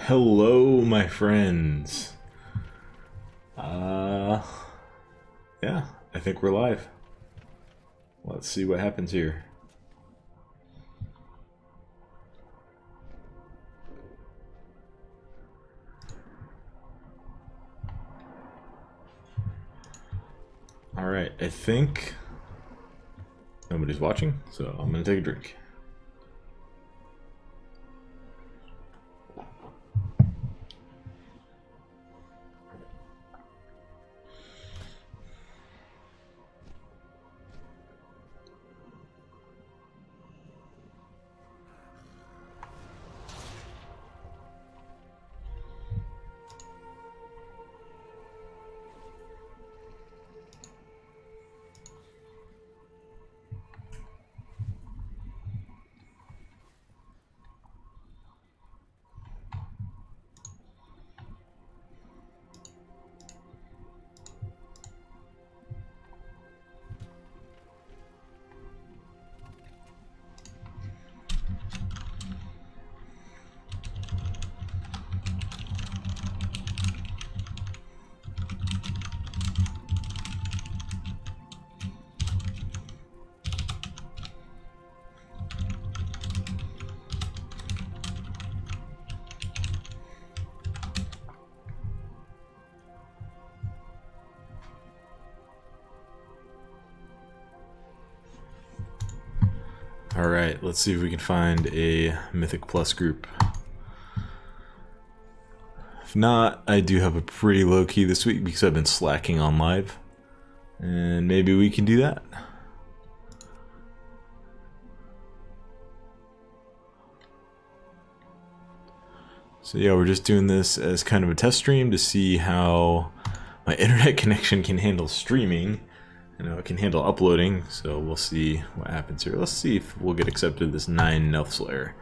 Hello, my friends. Yeah, I think we're live. Let's see what happens here. Alright, I think nobody's watching, so I'm gonna take a drink. Alright, let's see if we can find a Mythic Plus group. If not, I do have a pretty low key this week because I've been slacking on live. And maybe we can do that. So yeah, we're just doing this as kind of a test stream to see how my internet connection can handle streaming. You know, it can handle uploading, so we'll see what happens here. Let's see if we'll get accepted to this 9 Nelf Slayer.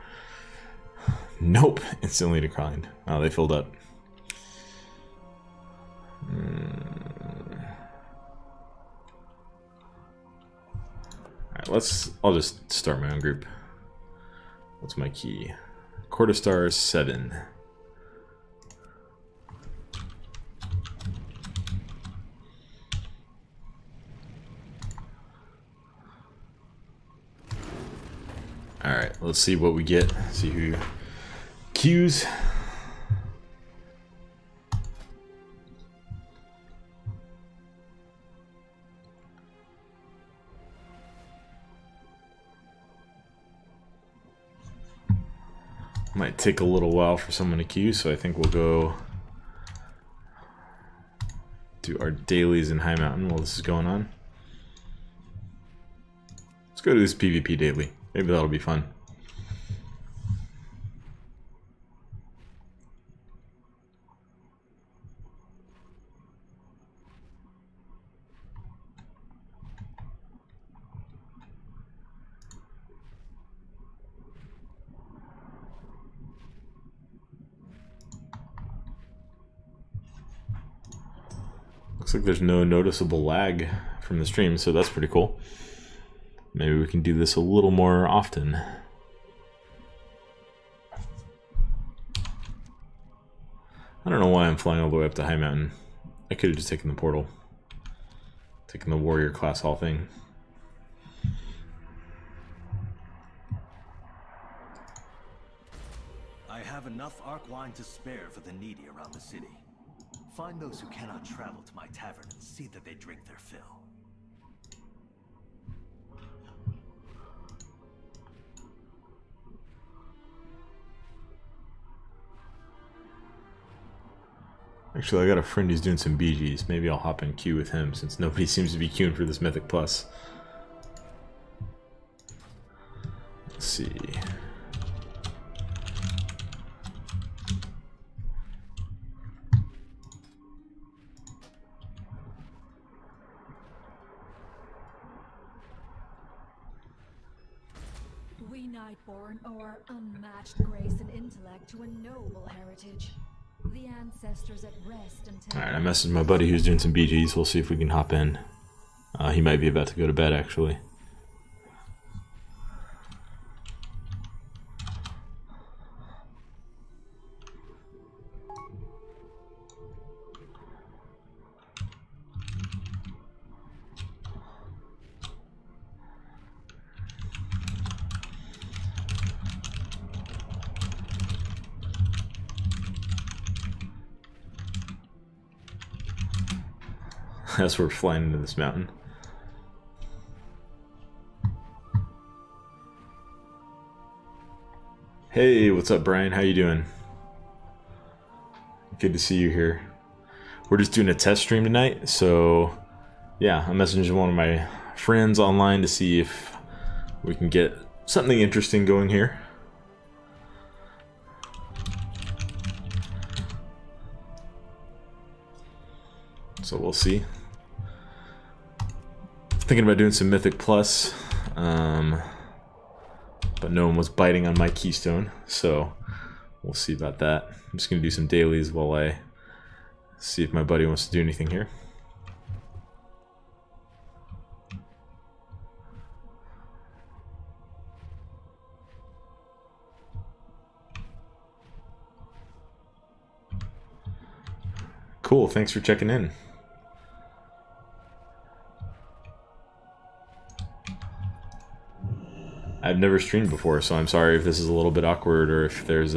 Nope, instantly declined. Oh, they filled up. Alright, I'll just start my own group. What's my key? Quarter star 7. Alright, let's see what we get. See who queues. Might take a little while for someone to queue, so I think we'll go do our dailies in High Mountain while this is going on. Let's go to this PvP daily. Maybe that'll be fun. Looks like there's no noticeable lag from the stream, so that's pretty cool. Maybe we can do this a little more often. I don't know why I'm flying all the way up to High Mountain. I could have just taken the portal. Taken the warrior class hall thing. I have enough arc wine to spare for the needy around the city. Find those who cannot travel to my tavern and see that they drink their fill. Actually, I got a friend who's doing some BGs. Maybe I'll hop in queue with him since nobody seems to be queuing for this Mythic Plus. Let's see. We Nightborn owe our unmatched grace and intellect to a noble heritage. The ancestors at rest until... Alright, I messaged my buddy who's doing some BGs. We'll see if we can hop in. He might be about to go to bed, actually. as we're flying into this mountain. Hey, what's up, Brian? How you doing? Good to see you here. We're just doing a test stream tonight, so yeah, I messaged one of my friends online to see if we can get something interesting going here. So we'll see. Thinking about doing some Mythic Plus, but no one was biting on my keystone, so we'll see about that. I'm just going to do some dailies while I see if my buddy wants to do anything here. Cool, thanks for checking in. I've never streamed before, so I'm sorry if this is a little bit awkward or if there's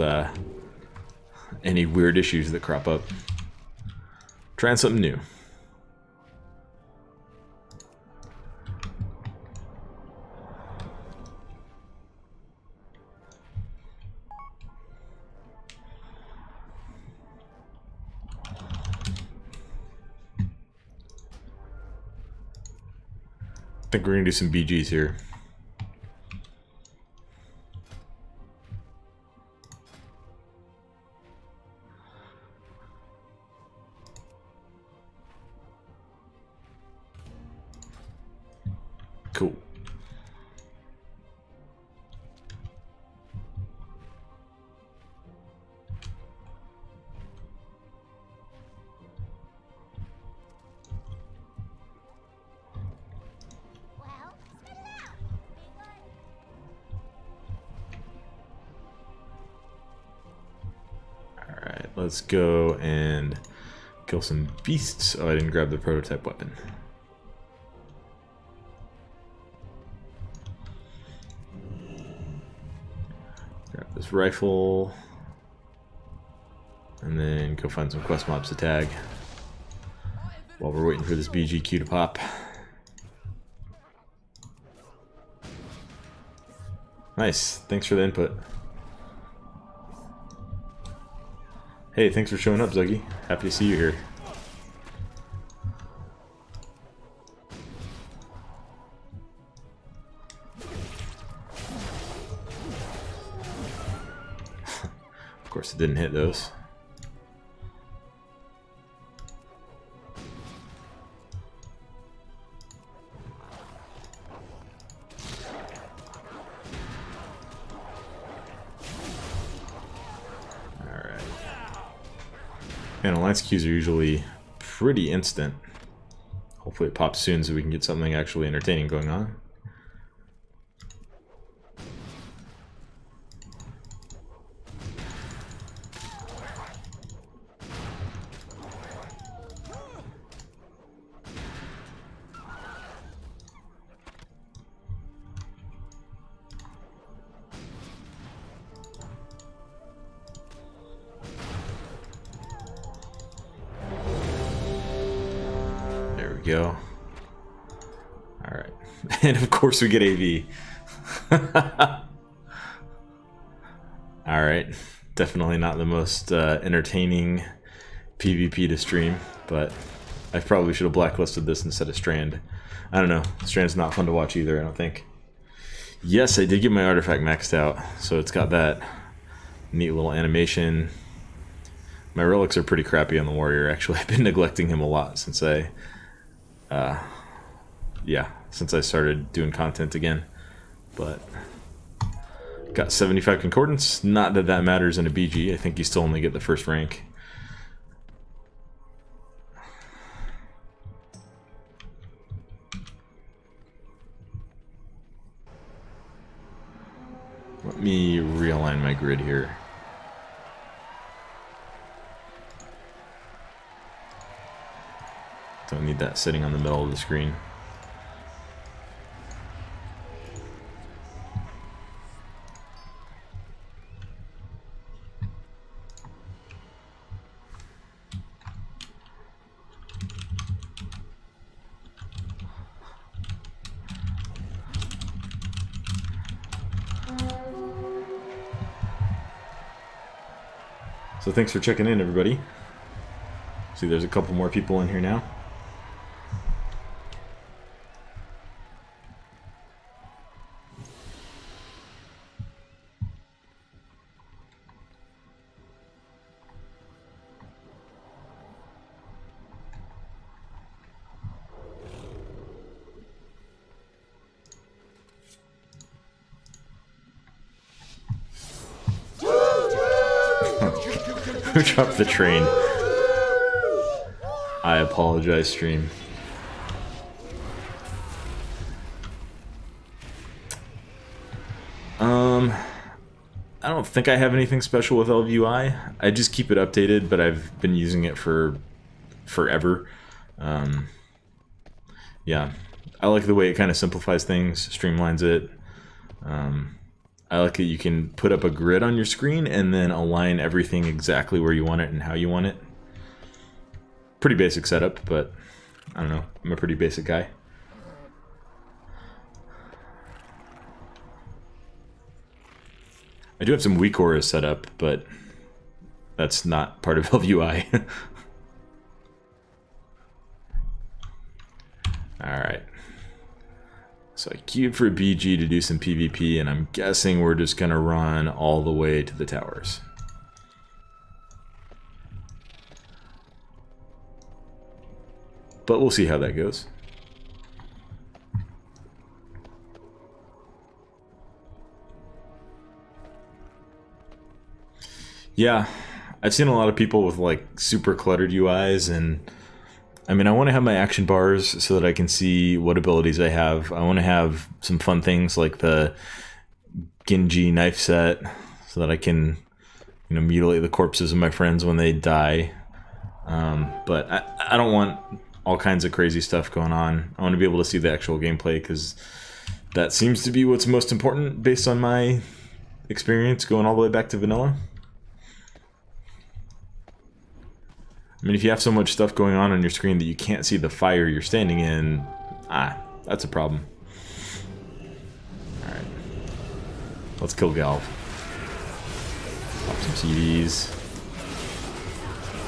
any weird issues that crop up. Trying something new. I think we're gonna do some BGs here. Cool. Alright, let's go and kill some beasts. Oh, I didn't grab the prototype weapon. Grab this rifle. And then go find some quest mobs to tag while we're waiting for this BGQ to pop. Nice, thanks for the input. Hey, thanks for showing up, Zuggy. Happy to see you here. Of course, it didn't hit those. And alliance queues are usually pretty instant. Hopefully it pops soon so we can get something actually entertaining going on. Go. All right, and of course we get AV. All right, definitely not the most entertaining PvP to stream, but I probably should have blacklisted this instead of Strand. I don't know, Strand's not fun to watch either, I don't think. Yes, I did get my artifact maxed out, so it's got that neat little animation. My relics are pretty crappy on the warrior, actually. I've been neglecting him a lot since since I started doing content again. But got 75 concordance. Not that that matters in a BG. I think you still only get the first rank. Let me realign my grid here. Don't need that sitting on the middle of the screen. So thanks for checking in, everybody. See, there's a couple more people in here now. Who dropped the train? I apologize, stream. I don't think I have anything special with LVUI. I just keep it updated, but I've been using it for forever. Yeah, I like the way it kind of simplifies things, streamlines it. I like that you can put up a grid on your screen and then align everything exactly where you want it and how you want it. Pretty basic setup, but I don't know, I'm a pretty basic guy. I do have some weak auras set up, but that's not part of LVUI. Alright. So I queued for BG to do some PvP, and I'm guessing we're just going to run all the way to the towers. But we'll see how that goes. Yeah, I've seen a lot of people with like super cluttered UIs, and I mean, I want to have my action bars so that I can see what abilities I have. I want to have some fun things like the Genji knife set so that I can, you know, mutilate the corpses of my friends when they die. But I don't want all kinds of crazy stuff going on. I want to be able to see the actual gameplay because that seems to be what's most important based on my experience going all the way back to vanilla. I mean, if you have so much stuff going on your screen that you can't see the fire you're standing in, that's a problem. Alright. Let's kill Galv. Pop some CDs.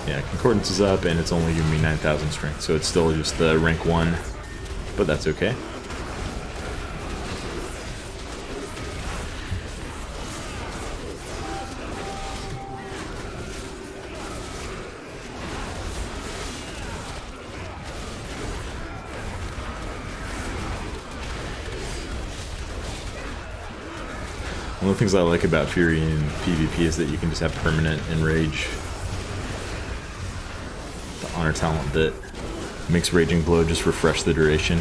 Yeah, Concordance is up, and it's only giving me 9,000 strength, so it's still just the rank 1, but that's okay. One of the things I like about Fury in PvP is that you can just have permanent enrage. The honor talent that makes Raging Blow just refresh the duration.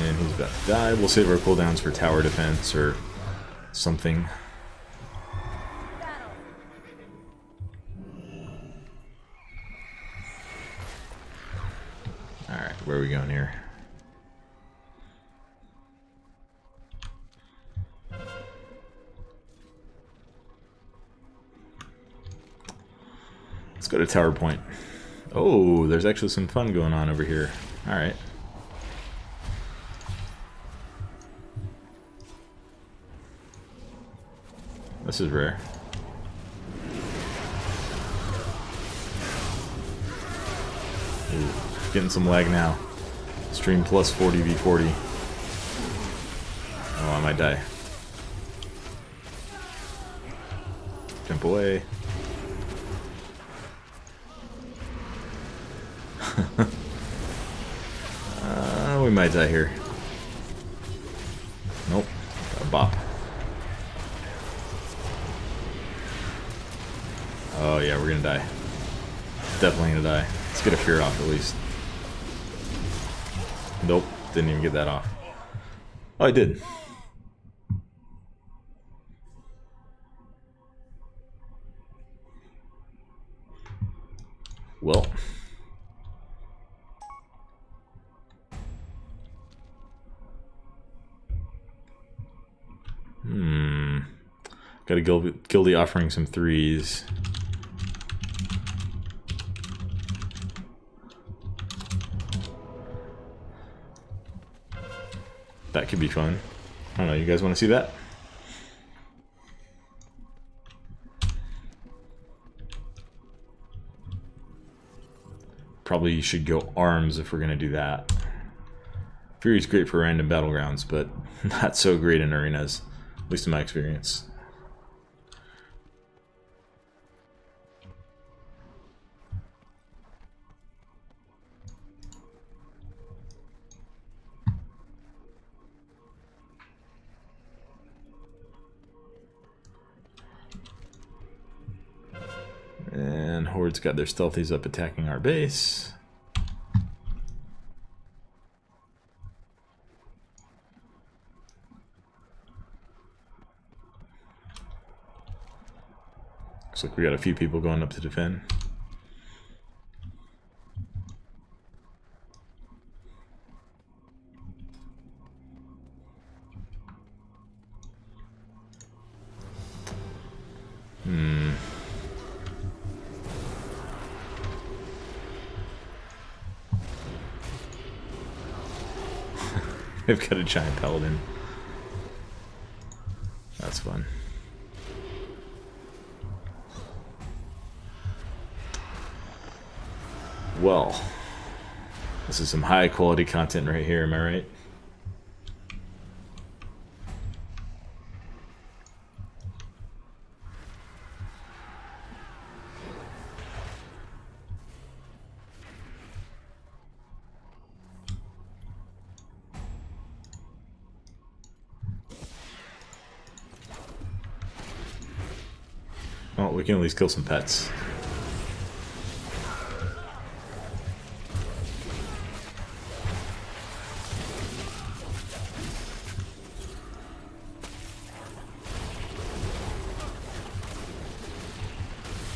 And he's about to die. We'll save our cooldowns for tower defense or something. Alright, where are we going here? Let's go to Tower Point. Oh, there's actually some fun going on over here. Alright. This is rare. Ooh. Getting some lag now. Stream plus 40v40. Oh, I might die. Jump away. We might die here. Nope. Got a bop. Oh yeah, we're gonna die. Definitely gonna die. Let's get a fear off at least. Nope, didn't even get that off. Oh, I did. Well. Gotta Guildy offering some threes. that could be fun. I don't know, you guys want to see that? Probably should go arms if we're going to do that. Fury's great for random battlegrounds, but not so great in arenas, at least in my experience. And Horde's got their stealthies up attacking our base. Looks like we got a few people going up to defend. They've got a giant paladin. That's fun. Well, this is some high quality content right here, am I right? Well, we can at least kill some pets.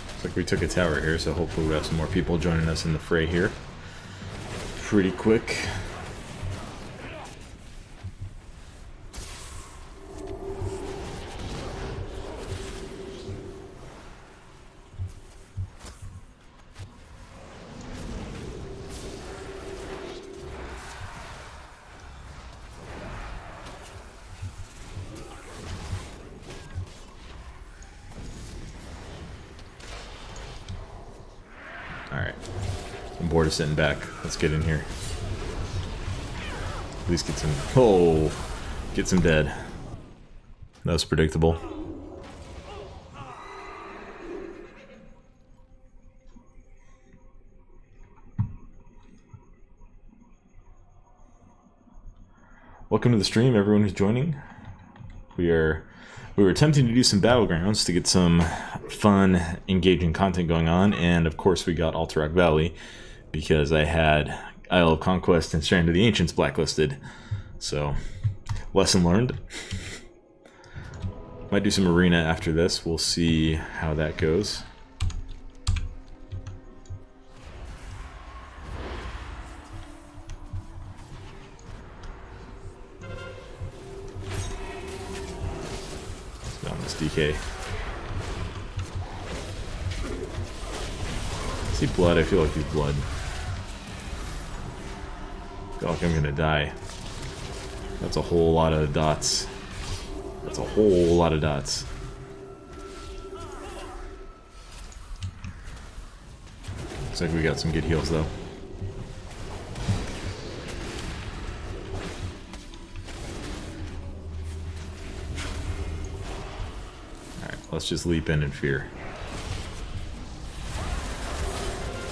Looks like we took a tower here, so hopefully we have some more people joining us in the fray here pretty quick. Alright. I'm bored of sitting back. Let's get in here. At least get some... Oh! Get some dead. That was predictable. Welcome to the stream, everyone who's joining. We were attempting to do some battlegrounds to get some fun, engaging content going on, and of course we got Alterac Valley because I had Isle of Conquest and Strand of the Ancients blacklisted. So, lesson learned. Might do some arena after this. We'll see how that goes. DK. See blood, I feel like he's blood. I feel like I'm gonna die. That's a whole lot of dots. That's a whole lot of dots. Looks like we got some good heals though. Let's just leap in fear.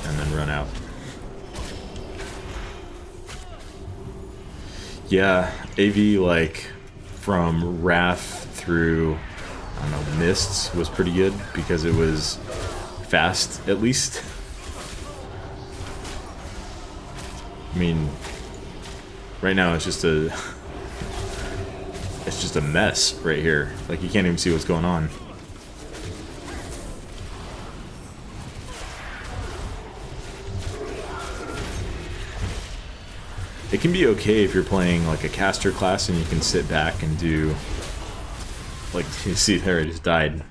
And then run out. Yeah, AV, like, from Wrath through, I don't know, Mists was pretty good because it was fast, at least. I mean, right now it's just a... It's just a mess right here. Like, you can't even see what's going on. It can be okay if you're playing like a caster class and you can sit back and do, like, you see there, it just died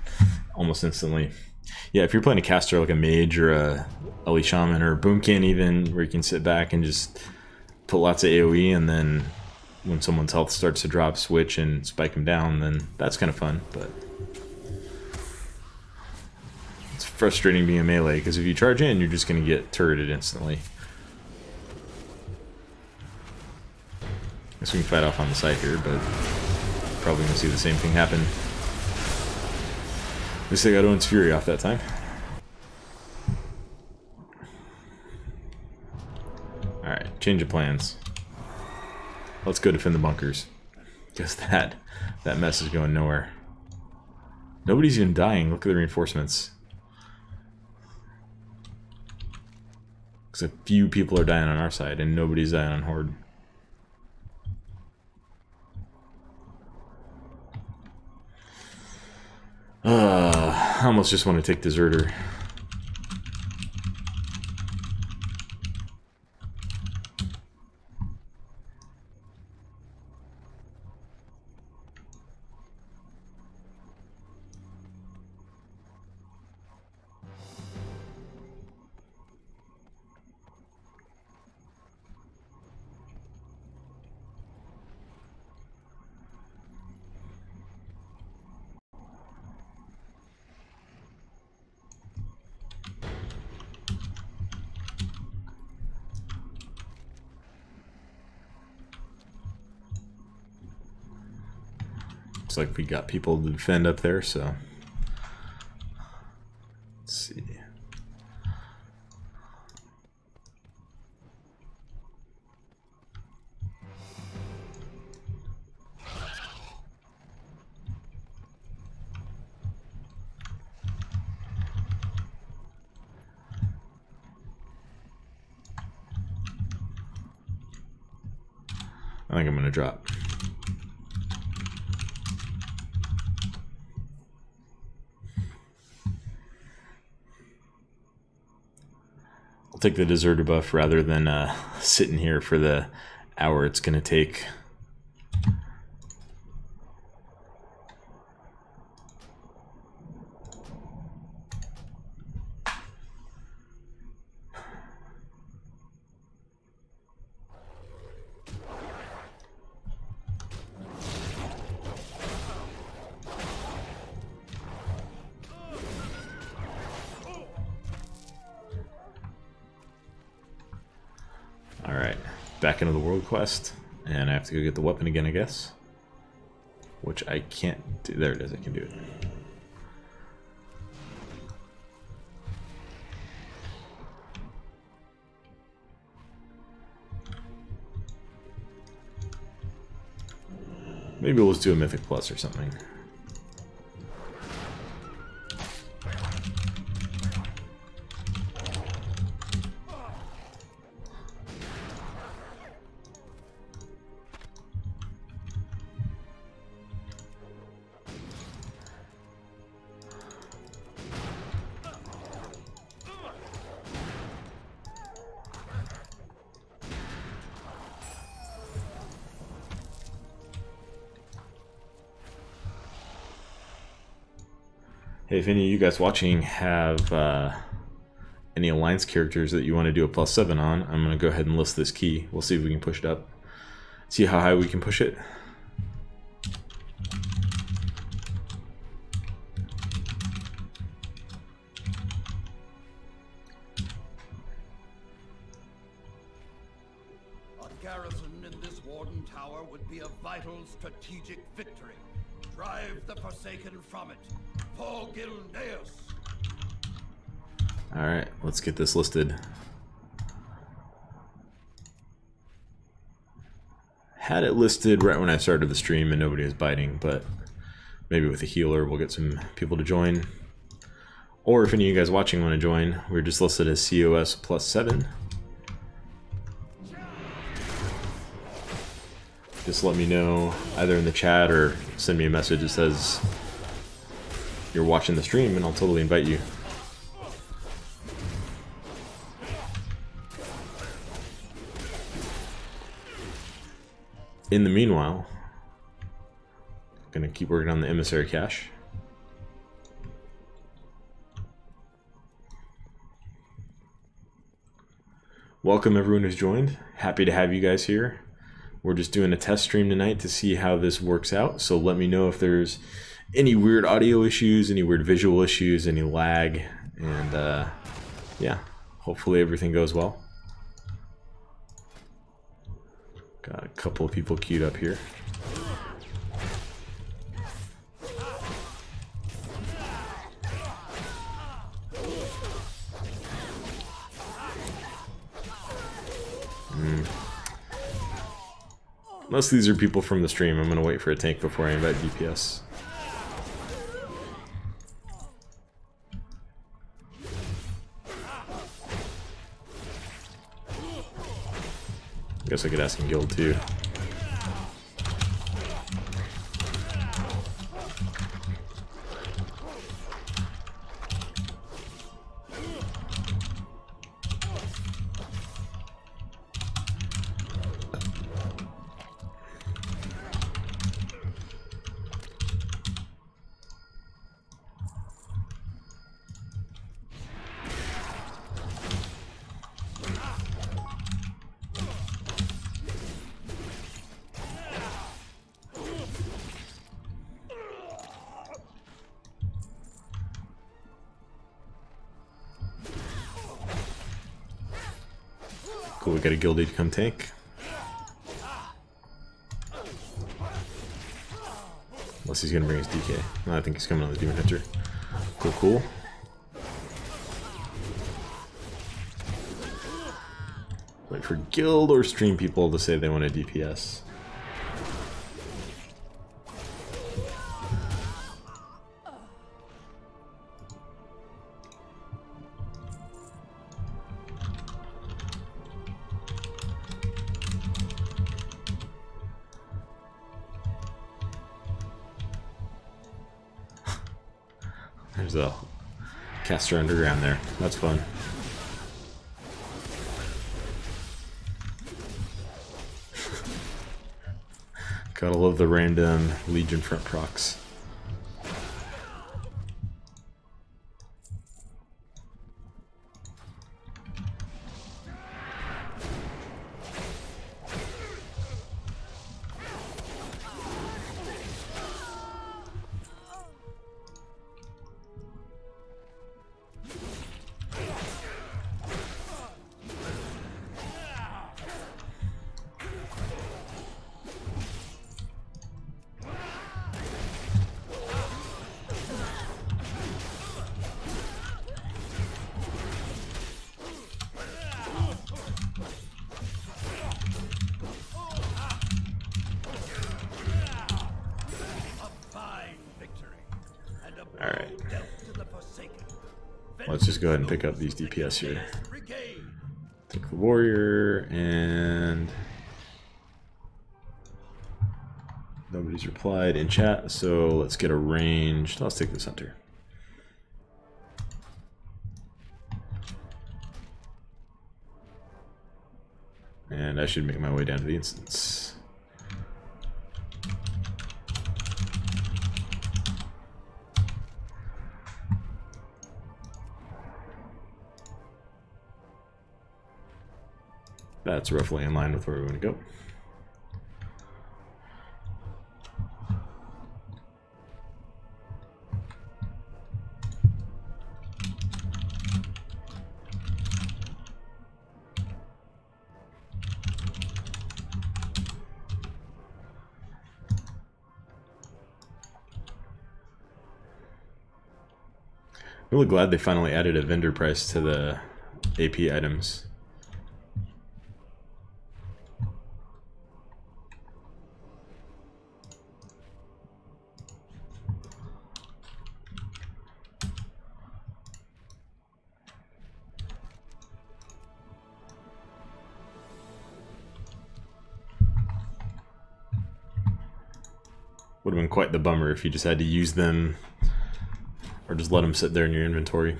almost instantly. Yeah, if you're playing a caster like a mage or a Elite Shaman or a Boomkin even, where you can sit back and just put lots of AoE and then when someone's health starts to drop, switch and spike them down, then that's kind of fun, but it's frustrating being a melee, because if you charge in, you're just going to get turreted instantly. Guess we can fight off on the side here, but probably going to see the same thing happen. At least I got Owen's Fury off that time. Alright, change of plans. Let's go defend the bunkers. Because that mess is going nowhere. Nobody's even dying. Look at the reinforcements. Because a few people are dying on our side, and nobody's dying on Horde. I almost just want to take Deserter. Looks like we got people to defend up there, so let's see. I think I'm gonna drop. Take the deserter buff rather than sitting here for the hour it's gonna take. Alright, back into the world quest, and I have to go get the weapon again, I guess. Which I can't do. There it is, I can do it. Maybe we'll just do a Mythic Plus or something. Hey, if any of you guys watching have any Alliance characters that you want to do a +7 on, I'm going to go ahead and list this key. We'll see if we can push it up. See how high we can push it. A garrison in this Warden Tower would be a vital strategic victory. Drive the Forsaken from it. For Gilneas. Alright, let's get this listed. Had it listed right when I started the stream and nobody was biting, but maybe with a healer we'll get some people to join. Or if any of you guys watching want to join, we're just listed as COS +7. Just let me know either in the chat or send me a message that says you're watching the stream and I'll totally invite you. In the meanwhile, I'm gonna keep working on the emissary cache. Welcome everyone who's joined. Happy to have you guys here. we're just doing a test stream tonight to see how this works out. So let me know if there's any weird audio issues, any weird visual issues, any lag, and yeah, hopefully everything goes well. Got a couple of people queued up here. Most of these are people from the stream. I'm gonna wait for a tank before I invite DPS. I guess I could ask in guild too. Cool, we got a guildie to come tank. Unless he's gonna bring his DK. No, I think he's coming on the Demon Hunter. Cool, cool. Wait for guild or stream people to say they want a DPS. There's a caster underground there. That's fun. Gotta love the random Legion front procs. Alright. Let's just go ahead and pick up these DPS here. Take the warrior, and nobody's replied in chat, so let's get a ranged. Let's take this hunter. And I should make my way down to the instance. That's roughly in line with where we want to go. I'm really glad they finally added a vendor price to the AP items. Would have been quite the bummer if you just had to use them or just let them sit there in your inventory.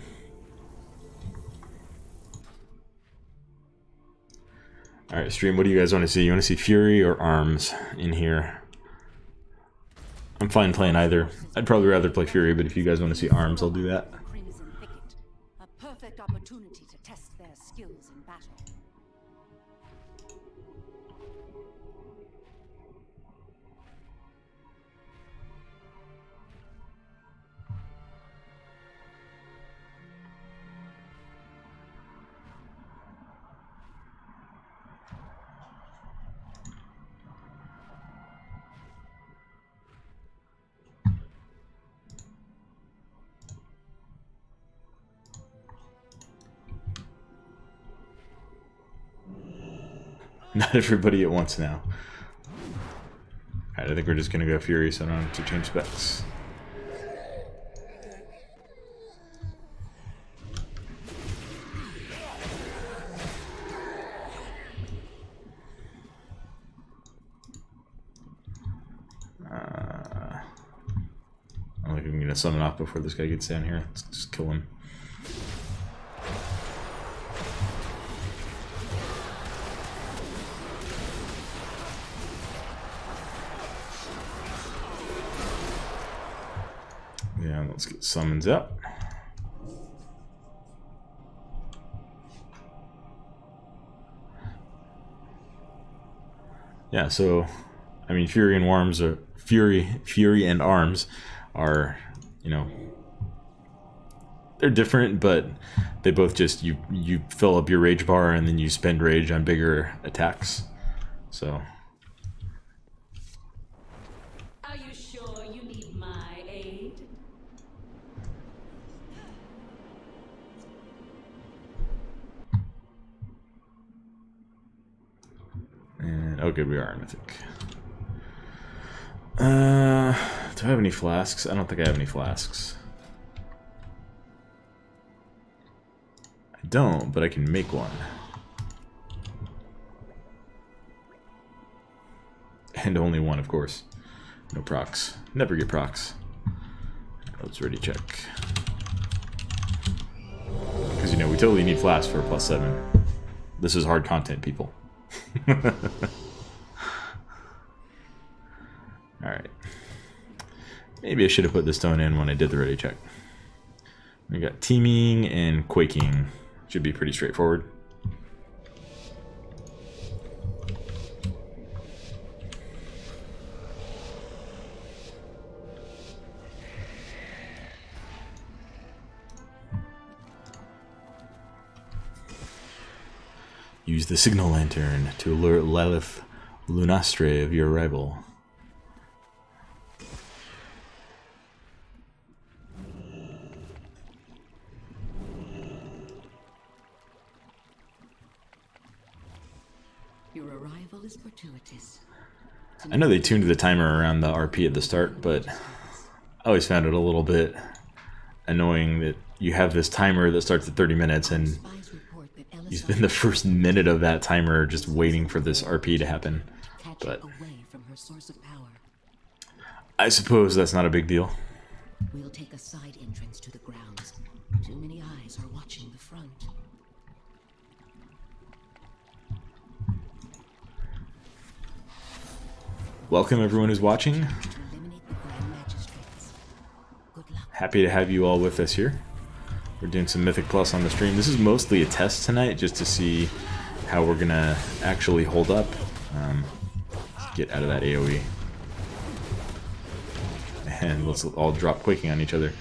Alright, stream, what do you guys want to see? You want to see Fury or Arms in here? I'm fine playing either. I'd probably rather play Fury, but if you guys want to see Arms, I'll do that. A perfect opportunity to test their skills in battle. Not everybody at once now. Alright, I think we're just gonna go Fury so I don't have to change specs. I don't think I'm gonna summon off before this guy gets down here. Let's just kill him. Yeah, let's get summons up. Yeah, so I mean, Fury and Arms are Fury and Arms are, you know, they're different, but they both just you fill up your rage bar and then you spend rage on bigger attacks. So. Are you sure you need my aid? And oh, good, we are in Mythic. Do I have any flasks? I don't think I have any flasks. I don't, but I can make one. And only one, of course. No procs. Never get procs. Let's ready check. Because, you know, we totally need flasks for a +7. This is hard content, people. Alright. Maybe I should have put the stone in when I did the ready check. We got teaming and quaking. Should be pretty straightforward. Use the signal lantern to alert Lilith Lunastre of your arrival. Your arrival is fortuitous. I know they tuned the timer around the RP at the start, but I always found it a little bit annoying that you have this timer that starts at 30 minutes and you spend the first minute of that timer just waiting for this RP to happen. But I suppose that's not a big deal. We'll take a side entrance to the grounds. Too many eyes are watching the front. Welcome everyone who's watching. Happy to have you all with us here. We're doing some Mythic Plus on the stream. This is mostly a test tonight, just to see how we're gonna actually hold up. Let's get out of that AoE. And let's all drop quaking on each other.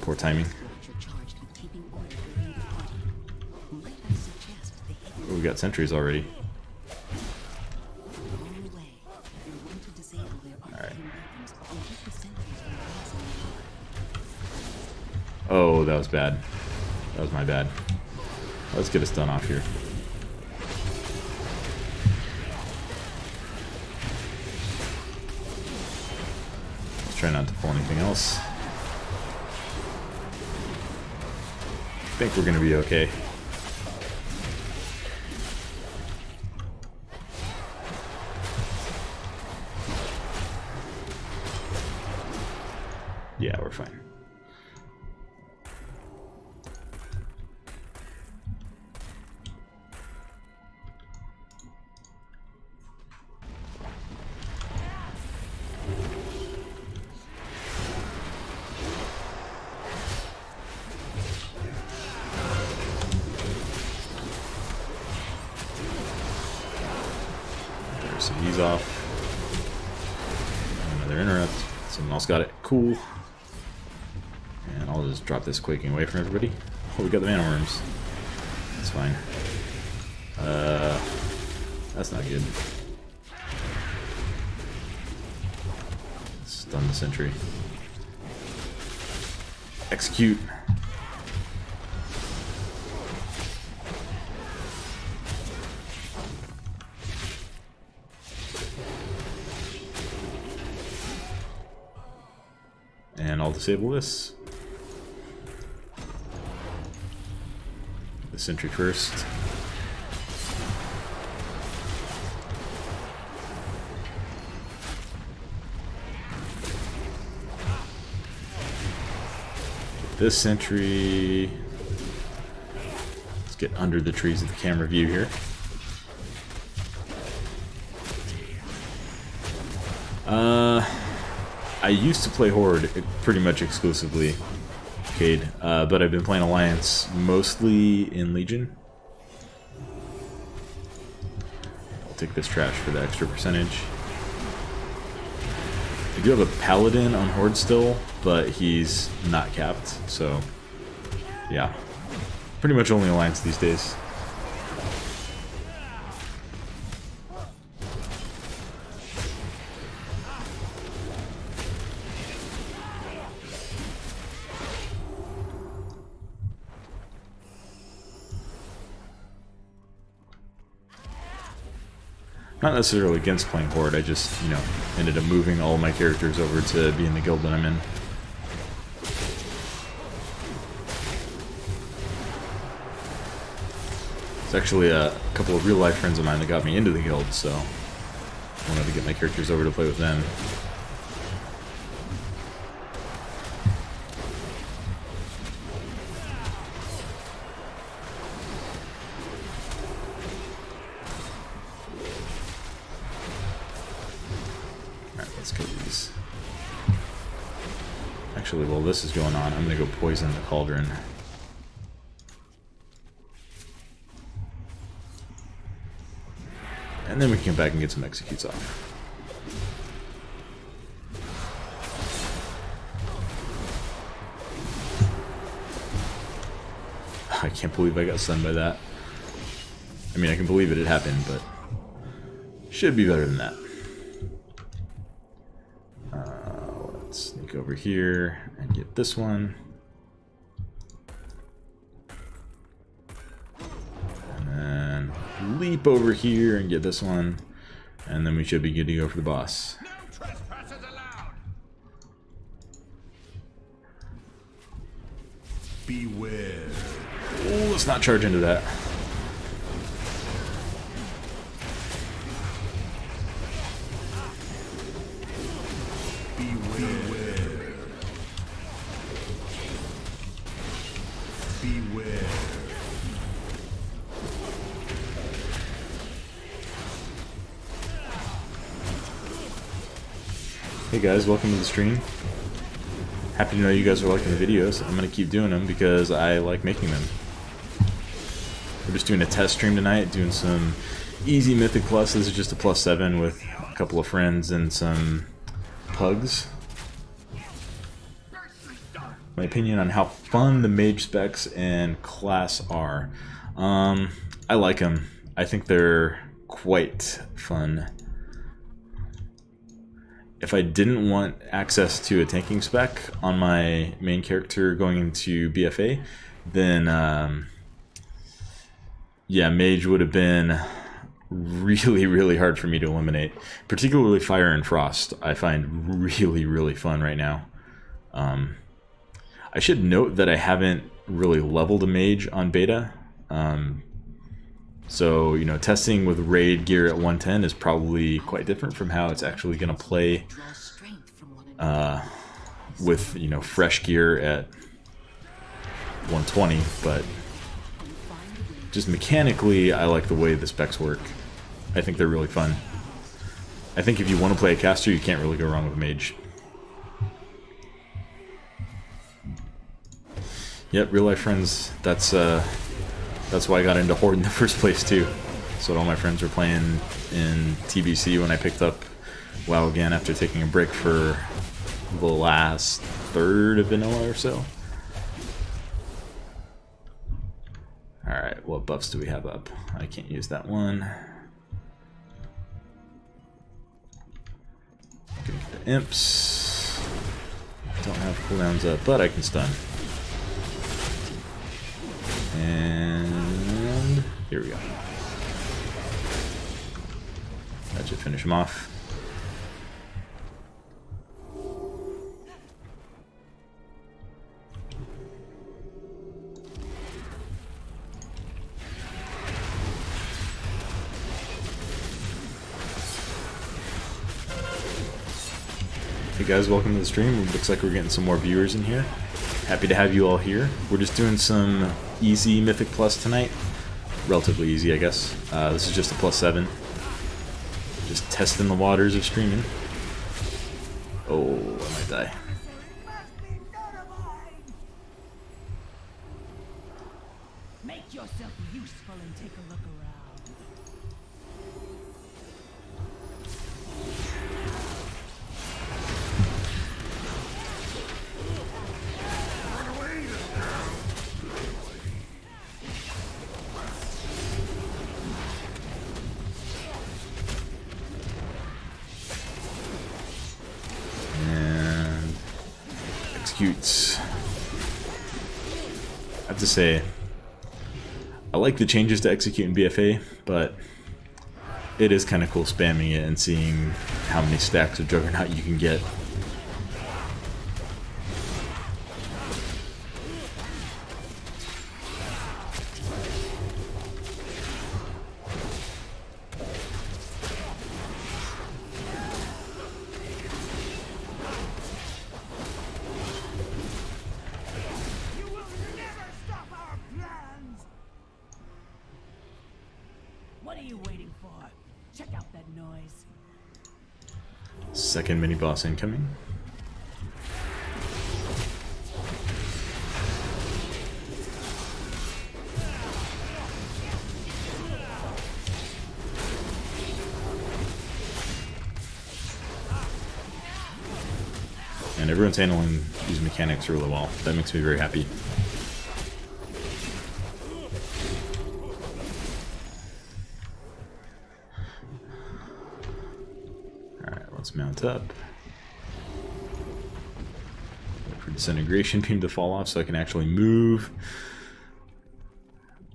Poor timing. Oh, we got sentries already. Alright. Oh, that was bad. That was my bad. Let's get us done off here. Let's try not to pull anything else. I think we're gonna be okay. Yeah, we're fine. So he's off. Another interrupt. Someone else got it. Cool. And I'll just drop this quaking away from everybody. Oh, we got the mana worms. That's fine. That's not good. Stun the sentry. Execute. disable this. The sentry first. This sentry. Let's get under the trees of the camera view here. I used to play Horde pretty much exclusively, Cade, but I've been playing Alliance mostly in Legion. I'll take this trash for the extra percentage. I do have a Paladin on Horde still, but he's not capped, so yeah. Pretty much only Alliance these days. Not necessarily against playing Horde, I just, you know, ended up moving all my characters over to be in the guild that I'm in. It's actually a couple of real-life friends of mine that got me into the guild, so I wanted to get my characters over to play with them. Actually, while this is going on, I'm going to go poison the cauldron. And then we can come back and get some executes off. I can't believe I got stunned by that. I mean, I can believe it happened, but should be better than that. Let's sneak over here and get this one. And then leap over here and get this one. And then we should be good to go for the boss. No trespassers allowed. Beware. Oh, let's not charge into that. Hey guys, welcome to the stream. Happy to know you guys are liking the videos. I'm going to keep doing them because I like making them. We're just doing a test stream tonight, doing some easy Mythic Plus. This is just a +7 with a couple of friends and some pugs. My opinion on how fun the mage specs and class are. I like them. I think they're quite fun. If I didn't want access to a tanking spec on my main character going into BFA, then yeah, mage would have been really hard for me to eliminate. Particularly fire and frost, I find really fun right now. I should note that I haven't really leveled a mage on beta. So, you know, testing with raid gear at 110 is probably quite different from how it's actually going to play with, you know, fresh gear at 120, but just mechanically, I like the way the specs work. I think they're really fun. I think if you want to play a caster, you can't really go wrong with a mage. Yep, real life friends, that's why I got into Horde in the first place too. So all my friends were playing in TBC when I picked up WoW again after taking a break for the last third of vanilla or so. Alright, what buffs do we have up? I can't use that one. Gonna get the imps. Don't have cooldowns up, but I can stun. And here we go. That should finish him off. guys, welcome to the stream. It looks like we're getting some more viewers in here. Happy to have you all here. We're just doing some easy Mythic Plus tonight. Relatively easy, I guess. This is just a +7. Just testing the waters of streaming. Oh, I might die. Make yourself useful and take a look around. And executes. I have to say, I like the changes to execute in BFA, but it is kind of cool spamming it and seeing how many stacks of Juggernaut you can get. What are you waiting for? Check out that noise. Second mini boss incoming. And everyone's handling these mechanics really well. That makes me very happy. Let's mount up. Wait for disintegration beam to fall off so I can actually move.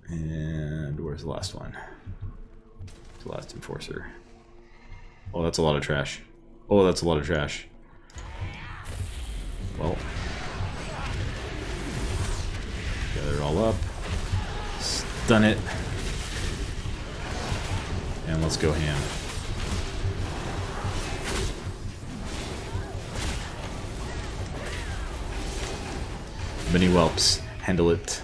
And where's the last one? The last enforcer. Oh, that's a lot of trash. Oh, that's a lot of trash. Well, gather it all up. Stun it. And let's go ham. Mini whelps, handle it.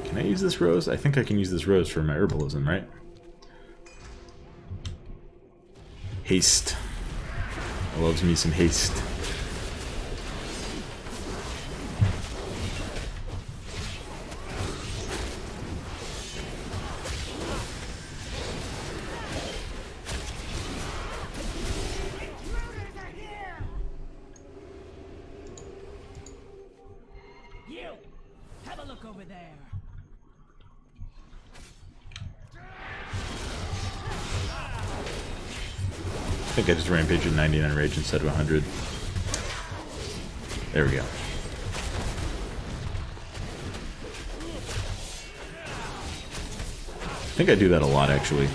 Can I use this rose? I think I can use this rose for my herbalism, right? Haste. I loves me some haste. Have a look over there. I think I just rampaged at 99 rage instead of 100. There we go. I think I do that a lot, actually.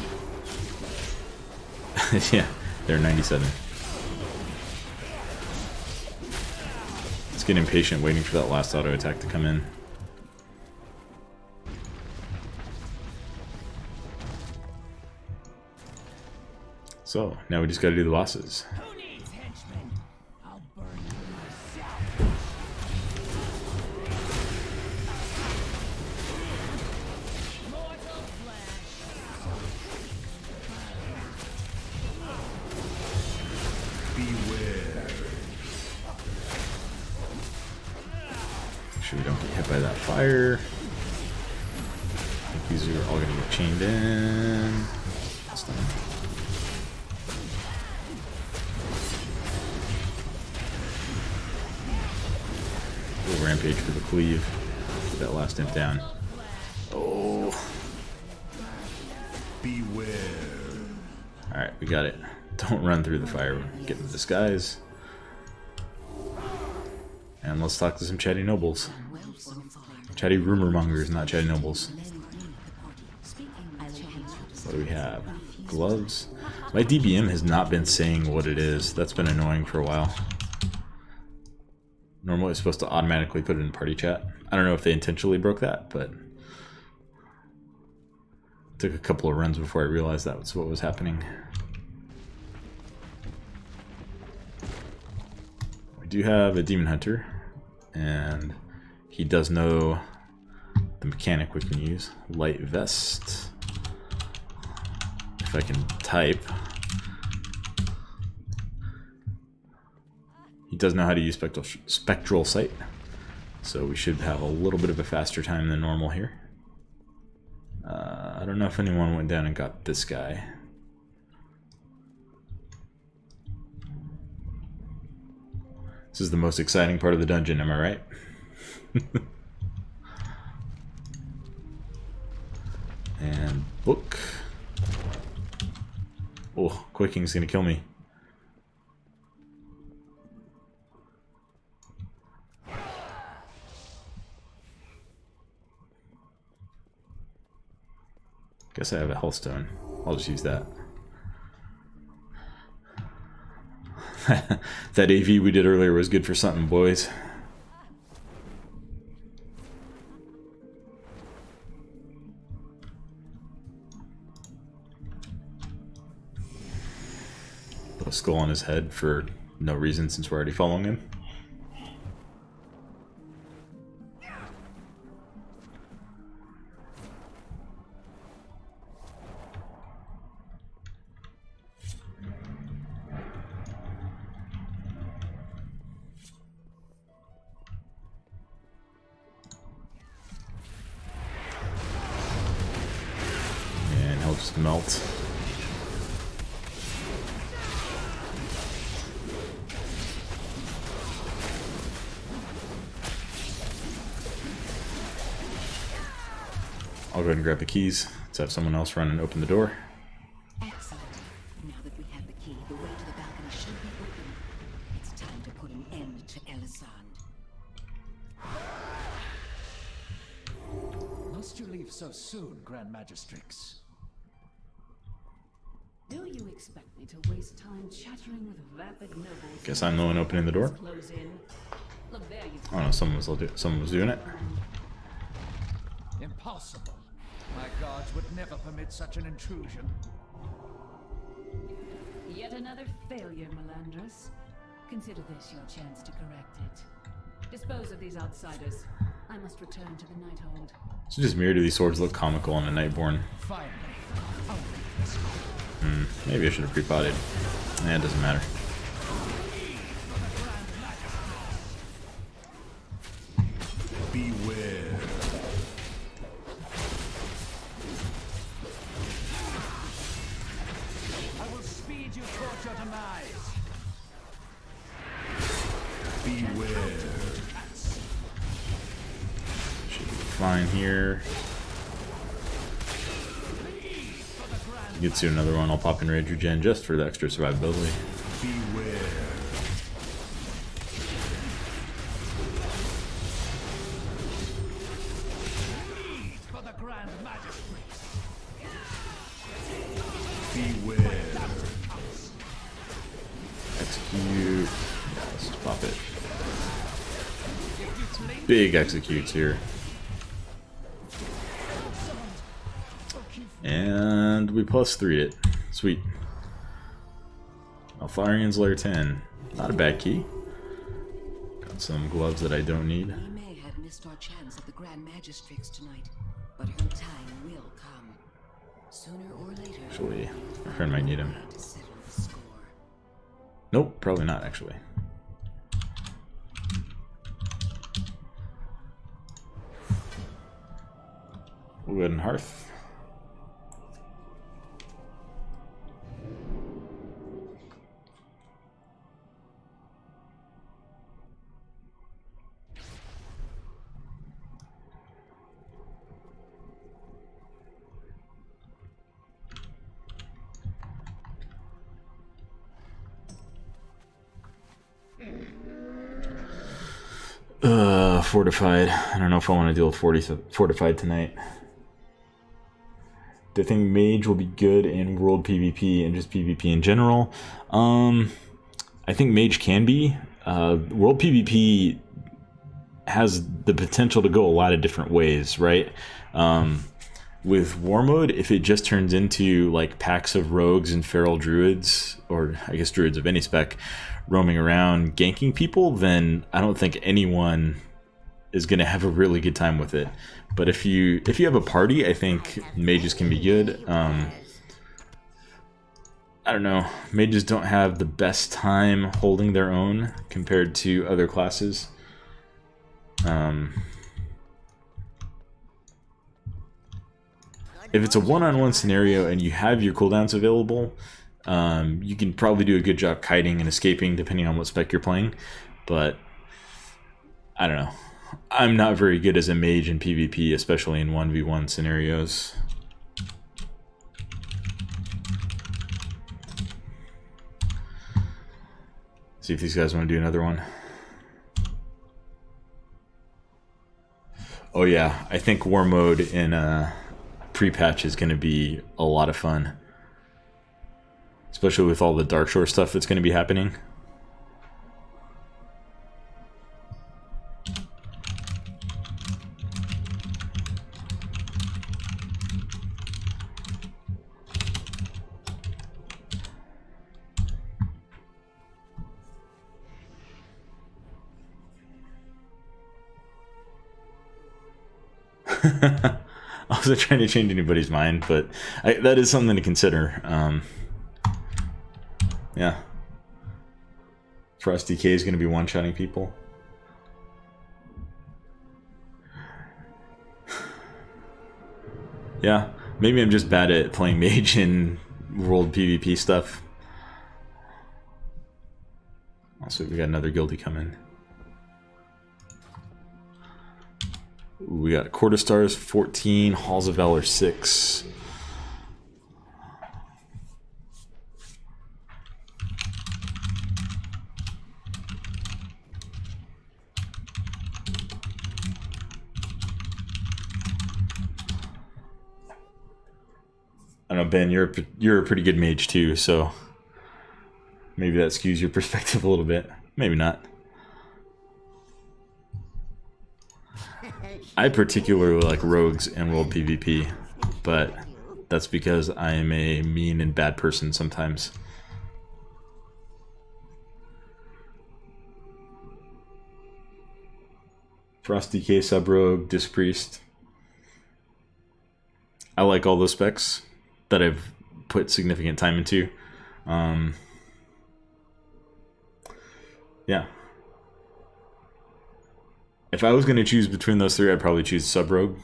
Yeah, they're 97. Let's get impatient waiting for that last auto attack to come in. So, now we just gotta do the bosses. Who needs henchmen? I'll burn you myself. Mortal flesh. Beware. Make sure we don't get hit by that fire. I think these are all gonna get chained in. That's done. We'll rampage for the cleave. Get that last imp down. Oh. Beware. Alright, we got it. Don't run through the fire. Get in the disguise. And let's talk to some chatty nobles. Chatty rumor mongers, not chatty nobles. What do we have? Gloves. My DBM has not been saying what it is. That's been annoying for a while. Normally it's supposed to automatically put it in party chat. I don't know if they intentionally broke that, but Took a couple of runs before I realized that was what was happening. We do have a demon hunter, and he does know the mechanic we can use. Light vest. If I can type. He does know how to use spectral sight, so we should have a little bit of a faster time than normal here. I don't know if anyone went down and got this guy. This is the most exciting part of the dungeon, am I right? And book. Oh, Quicking's gonna kill me. Guess I have a healthstone. I'll just use that. That AV we did earlier was good for something, boys. Put a skull on his head for no reason since we're already following him. Just melt. I'll go ahead and grab the keys. Let's have someone else run and open the door. Excellent. Now that we have the key, the way to the balcony should be open. It's time to put an end to Elisand. Must you leave so soon, Grand Magistrix? Do you expect me to waste time chattering with vapid nobles? Guess I'm the one opening the door. Close in. Look there, you Oh no, someone was doing it. Impossible. My guards would never permit such an intrusion. Yet another failure, Melandrus. Consider this your chance to correct it. Dispose of these outsiders. I must return to the Nighthold. So just mirror, do these swords look comical on a Nightborn? Finally. Maybe I should have pre-potted. It doesn't matter. Beware. I will speed you towards your demise. Beware. Should be fine here. Get to another one, I'll pop in Rage Regen just for the extra survivability. Beware. For the Grand Magistrate. Beware. Execute. Yeah, let's just pop it. Some big executes here. And we +3'd it. Sweet. Alfarian's Lair 10. Not a bad key. Got some gloves that I don't need. We may have missed our chance at the Grand Magistrix tonight, but her time will come. Sooner or later. Actually, my friend might need him. To settle the score. Nope, probably not actually. We'll go ahead and Hearth. Fortified. I don't know if I want to deal with Fortified tonight. Do I think Mage will be good in World PvP and just PvP in general? I think Mage can be. World PvP has the potential to go a lot of different ways, right? with war mode, if it just turns into like packs of rogues and feral druids, or I guess druids of any spec, roaming around ganking people, then I don't think anyone is going to have a really good time with it. But if you have a party, I think mages can be good. I don't know, mages don't have the best time holding their own compared to other classes. If it's a one-on-one scenario and you have your cooldowns available, you can probably do a good job kiting and escaping depending on what spec you're playing. But I don't know. I'm not very good as a mage in PvP, especially in 1v1 scenarios. See if these guys want to do another one. Oh yeah, I think war mode in pre-patch is going to be a lot of fun. Especially with all the Darkshore stuff that's going to be happening. I wasn't trying to change anybody's mind, but that is something to consider. Yeah. Frost DK is going to be one-shotting people. Yeah, maybe I'm just bad at playing mage in world PvP stuff. Also, we got another guildie coming. We got Quarter Stars 14, Halls of Valor 6. I don't know, Ben, you're a pretty good mage too, so maybe that skews your perspective a little bit. Maybe not. I particularly like rogues and world PvP, but that's because I am a mean and bad person sometimes. Frost DK, Sub-Rogue, Disc Priest. I like all those specs that I've put significant time into. Yeah. If I was going to choose between those three, I'd probably choose Sub-Rogue.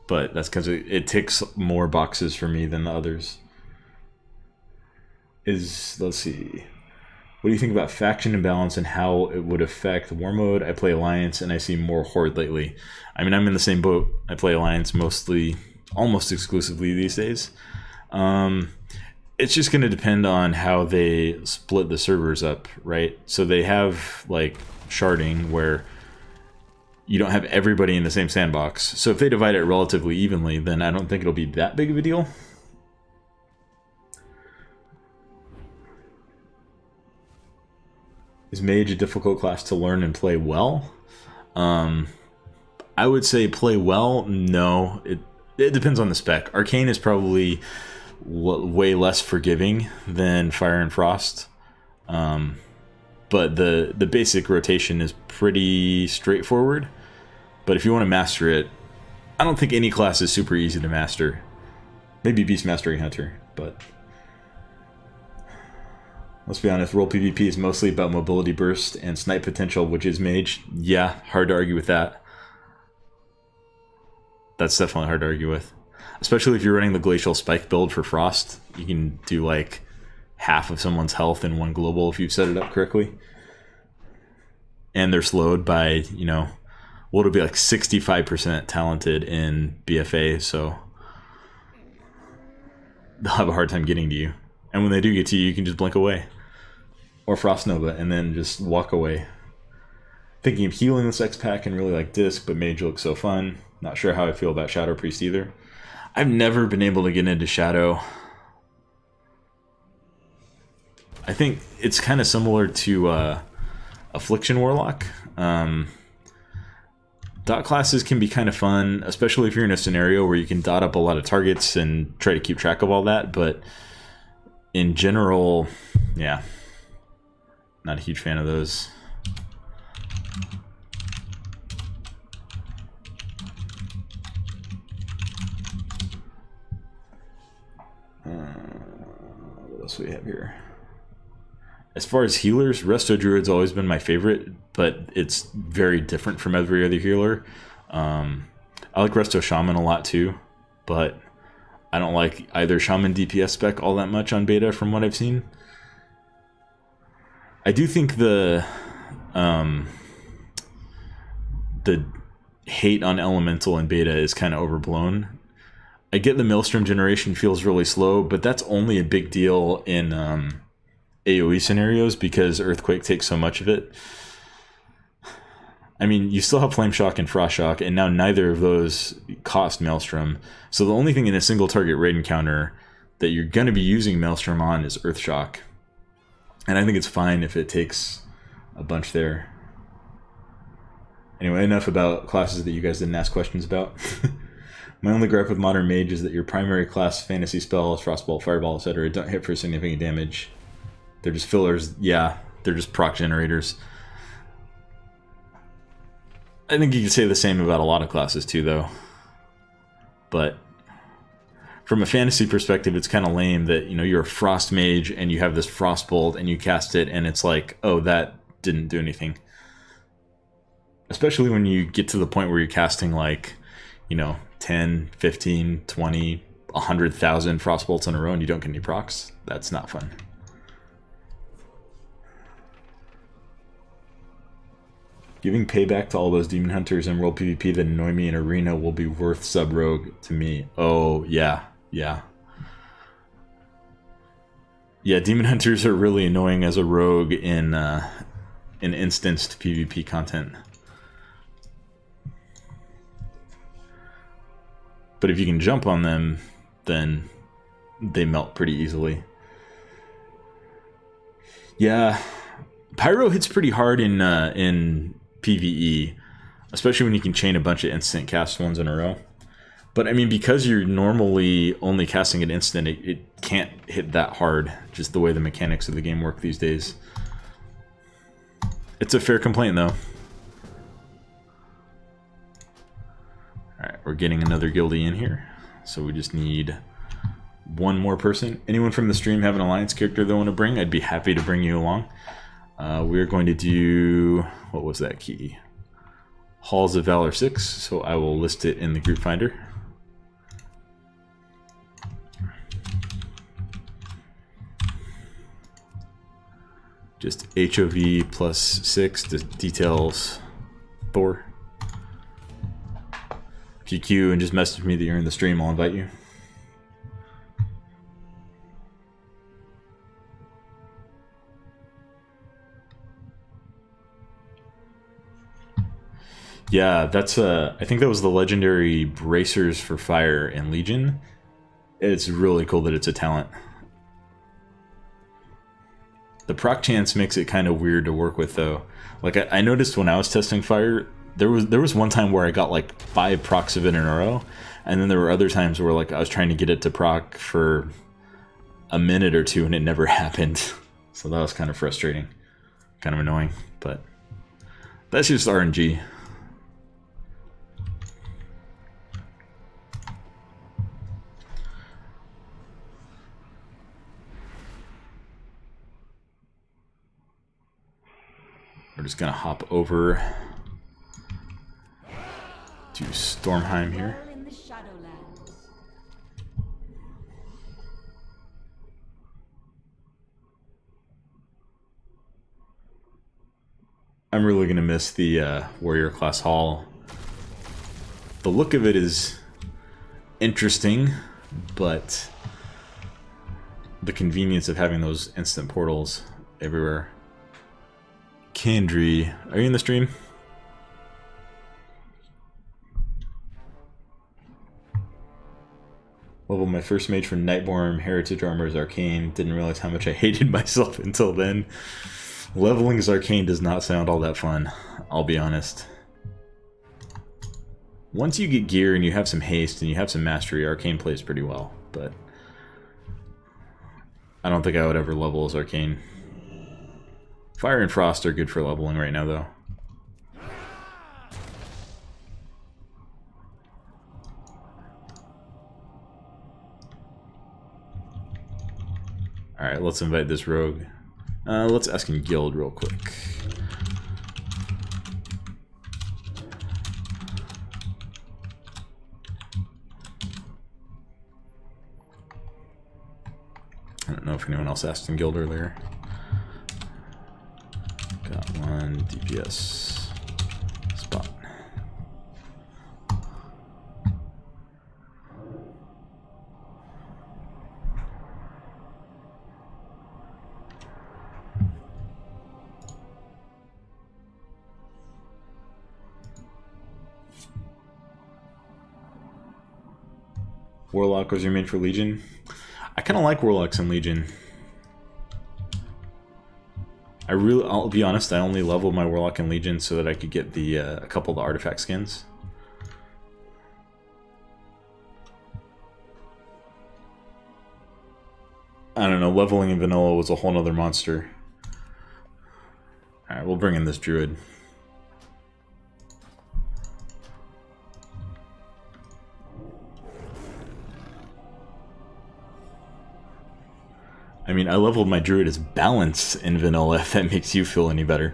But that's because it ticks more boxes for me than the others. Let's see. What do you think about faction imbalance and how it would affect war mode? I play Alliance and I see more Horde lately. I mean, I'm in the same boat. I play Alliance mostly, almost exclusively these days. It's just going to depend on how they split the servers up, right? So they have, like, sharding where you don't have everybody in the same sandbox. So if they divide it relatively evenly, then I don't think it'll be that big of a deal. Is Mage a difficult class to learn and play well? I would say play well, no. It depends on the spec. Arcane is probably way less forgiving than Fire and Frost. But the basic rotation is pretty straightforward. But if you want to master it, I don't think any class is super easy to master. Maybe Beast Mastering Hunter, but let's be honest, World PvP is mostly about mobility burst and snipe potential, which is Mage. Yeah, hard to argue with that. That's definitely hard to argue with. Especially if you're running the Glacial Spike build for Frost. You can do like half of someone's health in one global if you've set it up correctly. And they're slowed by, you know, what would be like 65% talented in BFA, so they'll have a hard time getting to you. And when they do get to you, you can just blink away. Or Frost Nova, and then just walk away. Thinking of healing this X-Pack and really like Disc, but Mage looks so fun. Not sure how I feel about Shadow Priest either. I've never been able to get into Shadow. I think it's kind of similar to Affliction Warlock. Dot classes can be kind of fun, especially if you're in a scenario where you can dot up a lot of targets and try to keep track of all that, but in general, yeah, not a huge fan of those. What else do we have here? As far as healers, Resto Druid's always been my favorite, but it's very different from every other healer. I like Resto Shaman a lot too, but I don't like either Shaman DPS spec all that much on beta from what I've seen. I do think the hate on Elemental in beta is kind of overblown. I get the Maelstrom generation feels really slow, but that's only a big deal in AoE scenarios because Earthquake takes so much of it. I mean, you still have Flame Shock and Frost Shock, and now neither of those cost Maelstrom. So the only thing in a single target raid encounter that you're going to be using Maelstrom on is Earth Shock. And I think it's fine if it takes a bunch there. Anyway, enough about classes that you guys didn't ask questions about. My only gripe with Modern Mage is that your primary class fantasy spells, Frostbolt, Fireball, etc. don't hit for significant damage. They're just fillers. Yeah, they're just proc generators. I think you could say the same about a lot of classes too, though. But from a fantasy perspective, it's kind of lame that, you know, you're a Frost Mage and you have this Frostbolt and you cast it and it's like, oh, that didn't do anything. Especially when you get to the point where you're casting like, you know, 10, 15, 20, 100,000 Frostbolts in a row and you don't get any procs. That's not fun. Giving payback to all those Demon Hunters in World PvP that annoy me in Arena will be worth sub-rogue to me. Oh, yeah. Yeah. Yeah, Demon Hunters are really annoying as a rogue in instanced PvP content. But if you can jump on them, then they melt pretty easily. Yeah, Pyro hits pretty hard in PvE, especially when you can chain a bunch of instant cast ones in a row. But I mean, because you're normally only casting an instant, it can't hit that hard, just the way the mechanics of the game work these days. It's a fair complaint, though. Alright, we're getting another guildie in here, so we just need one more person. Anyone from the stream have an alliance character they want to bring? I'd be happy to bring you along. We're going to do, what was that key? Halls of Valor 6, so I will list it in the group finder. Just HOV plus 6, details 4. If you queue and just message me that you're in the stream, I'll invite you. Yeah, that's I think that was the legendary Bracers for Fire in Legion. It's really cool that it's a talent. The proc chance makes it kind of weird to work with, though. Like I noticed when I was testing Fire, there was one time where I got like 5 procs of it in a row, and then there were other times where like I was trying to get it to proc for a minute or two and it never happened. So that was kind of frustrating, kind of annoying, but that's just RNG. We're just gonna hop over to Stormheim here. I'm really gonna miss the warrior class hall. The look of it is interesting, but the convenience of having those instant portals everywhere. Kendry, are you in the stream? Leveled my first mage for Nightborn, Heritage Armor is Arcane. Didn't realize how much I hated myself until then. Leveling as Arcane does not sound all that fun, I'll be honest. once you get gear and you have some haste and you have some mastery, Arcane plays pretty well, but I don't think I would ever level as Arcane. Fire and Frost are good for leveling right now, though. Alright, let's invite this rogue. Let's ask him guild real quick. I don't know if anyone else asked him guild earlier. Got one DPS spot. Warlock was your main for Legion? I kind of like Warlocks in Legion. I'll be honest, I only leveled my Warlock in Legion so that I could get the a couple of the artifact skins. I don't know, leveling in vanilla was a whole nother monster. Alright, we'll bring in this druid. I mean, I leveled my druid as balance in vanilla, if that makes you feel any better.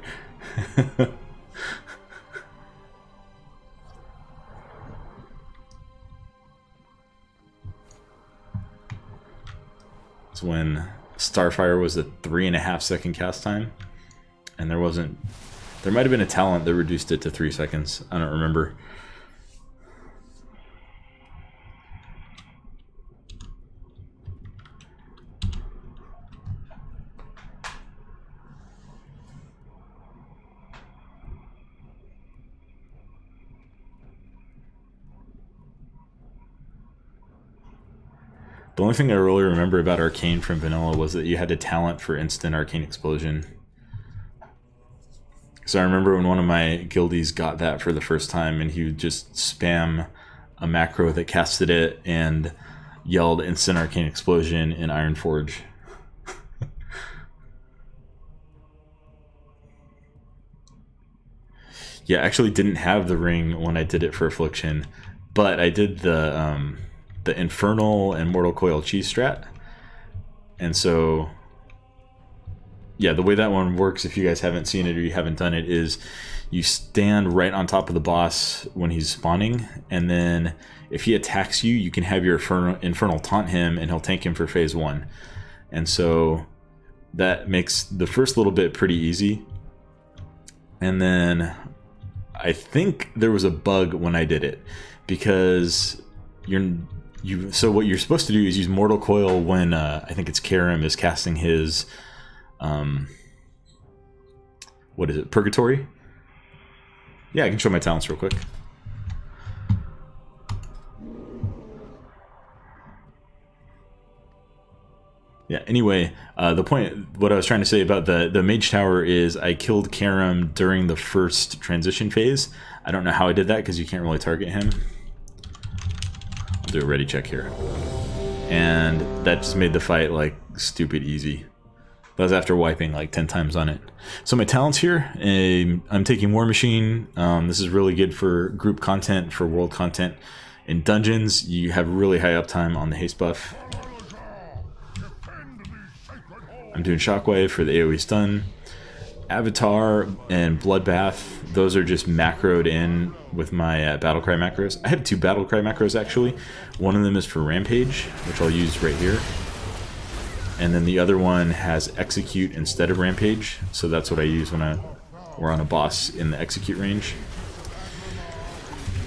It's when Starfire was a 3.5-second cast time, and there might have been a talent that reduced it to 3 seconds. I don't remember. The only thing I really remember about Arcane from vanilla was that you had a talent for instant Arcane Explosion. So I remember when one of my guildies got that for the first time, and he would just spam a macro that casted it and yelled instant Arcane Explosion in Ironforge. Yeah, I actually didn't have the ring when I did it for Affliction, but I did the Infernal and Mortal Coil cheese strat. And so, yeah, the way that one works, if you guys haven't seen it or you haven't done it, is you stand right on top of the boss when he's spawning, and then if he attacks you, you can have your Infernal taunt him, and he'll tank him for phase 1. And so that makes the first little bit pretty easy. And then I think there was a bug when I did it, because so what you're supposed to do is use Mortal Coil when I think it's Karim is casting his what is it, Purgatory? Yeah, I can show my talents real quick. Yeah, anyway, the point, what I was trying to say about the Mage Tower is I killed Karim during the first transition phase. I don't know how I did that because you can't really target him. I'll do a ready check here. And that just made the fight like stupid easy. That was after wiping like 10 times on it. So my talents here, I'm taking War Machine. This is really good for group content, for world content. In dungeons, you have really high uptime on the haste buff. I'm doing Shockwave for the AoE stun. Avatar and Bloodbath, those are just macroed in with my Battlecry macros. I have 2 Battlecry macros actually. One of them is for Rampage, which I'll use right here. And then the other one has Execute instead of Rampage, so that's what I use when we're on a boss in the Execute range.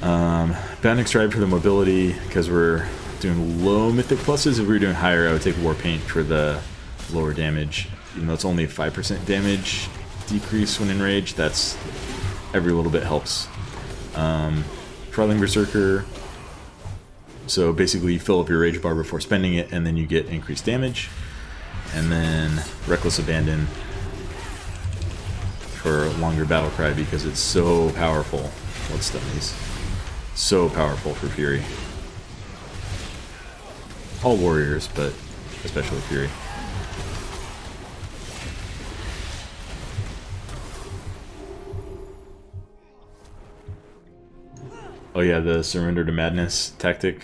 Bounding Stride for the mobility, because we're doing low Mythic pluses. If we were doing higher, I would take War Paint for the lower damage. Even though it's only a 5% damage decrease when enraged, that's every little bit helps. Frothing Berserker, so basically you fill up your rage bar before spending it, and then you get increased damage. And then Reckless Abandon for longer battle cry because it's so powerful. Let's stun these. So powerful for Fury. All warriors, but especially Fury. Oh yeah, the surrender to madness tactic.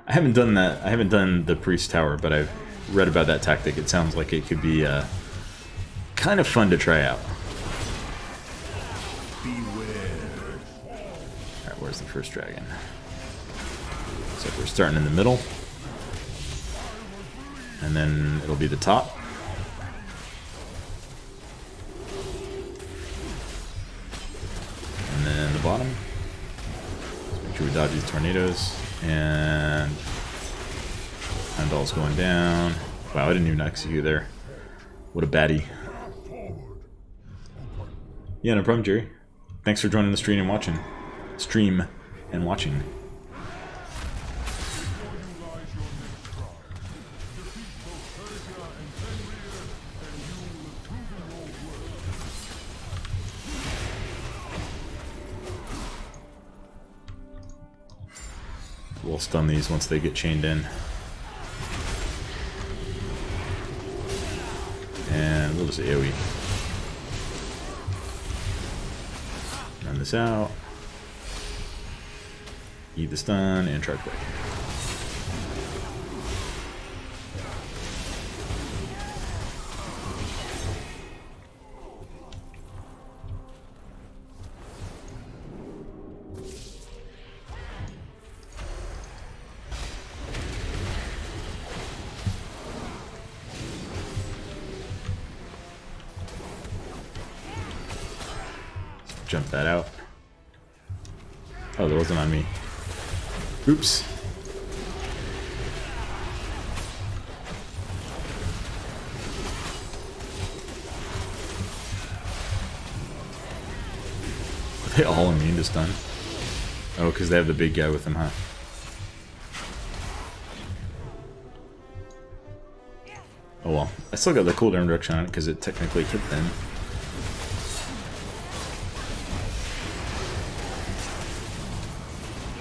I haven't done that. I haven't done the priest tower, but I've read about that tactic. It sounds like it could be kind of fun to try out. Alright, where's the first dragon? So we're starting in the middle. And then it'll be the top. And then the bottom. Let's make sure we dodge these tornadoes. And Heimdall's going down. Wow, I didn't even execute there. What a baddie. Yeah, no problem, Jerry. Thanks for joining the stream and watching. We'll stun these once they get chained in. And we'll just AoE. Run this out. Eat the stun and charge back. Jump that out. Oh, that wasn't on me. Oops. Are they all immune to stun? Oh, because they have the big guy with them, huh? Oh well. I still got the cooldown reduction on it because it technically hit them.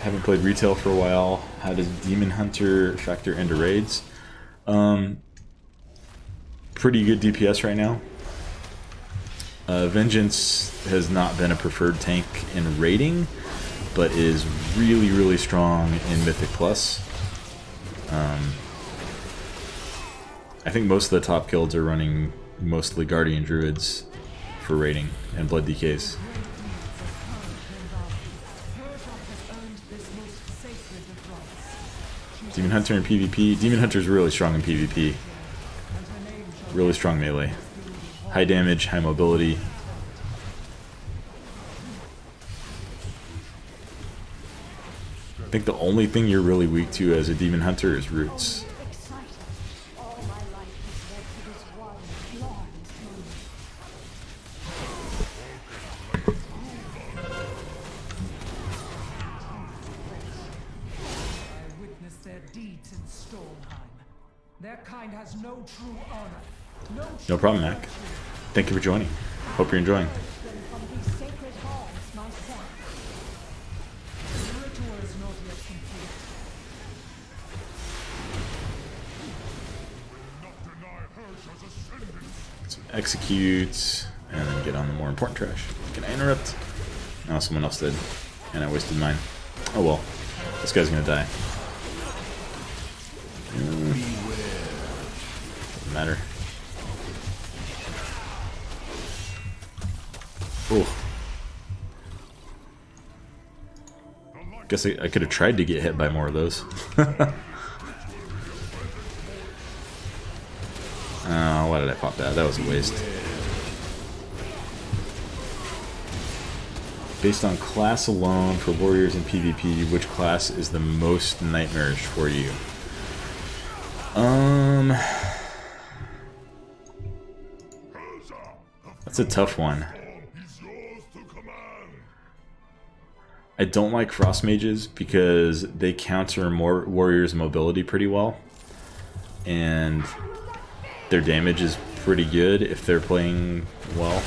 Haven't played retail for a while. How does Demon Hunter factor into raids? Pretty good DPS right now. Vengeance has not been a preferred tank in raiding, but is really, really strong in Mythic Plus. I think most of the top guilds are running mostly Guardian Druids for raiding and Blood DKs. Demon Hunter in PvP. Demon Hunter is really strong in PvP. Really strong melee. High damage, high mobility. I think the only thing you're really weak to as a Demon Hunter is roots. No problem, Mac. Thank you for joining. Hope you're enjoying. Some executes, and then get on the more important trash. Can I interrupt? No, someone else did, and I wasted mine. Oh well, this guy's gonna die. Doesn't matter. Oh. Guess I could have tried to get hit by more of those. Oh, why did I pop that? That was a waste. Based on class alone for warriors in PvP, which class is the most nightmarish for you? That's a tough one. I don't like frost mages because they counter more warriors' mobility pretty well, and their damage is pretty good if they're playing well.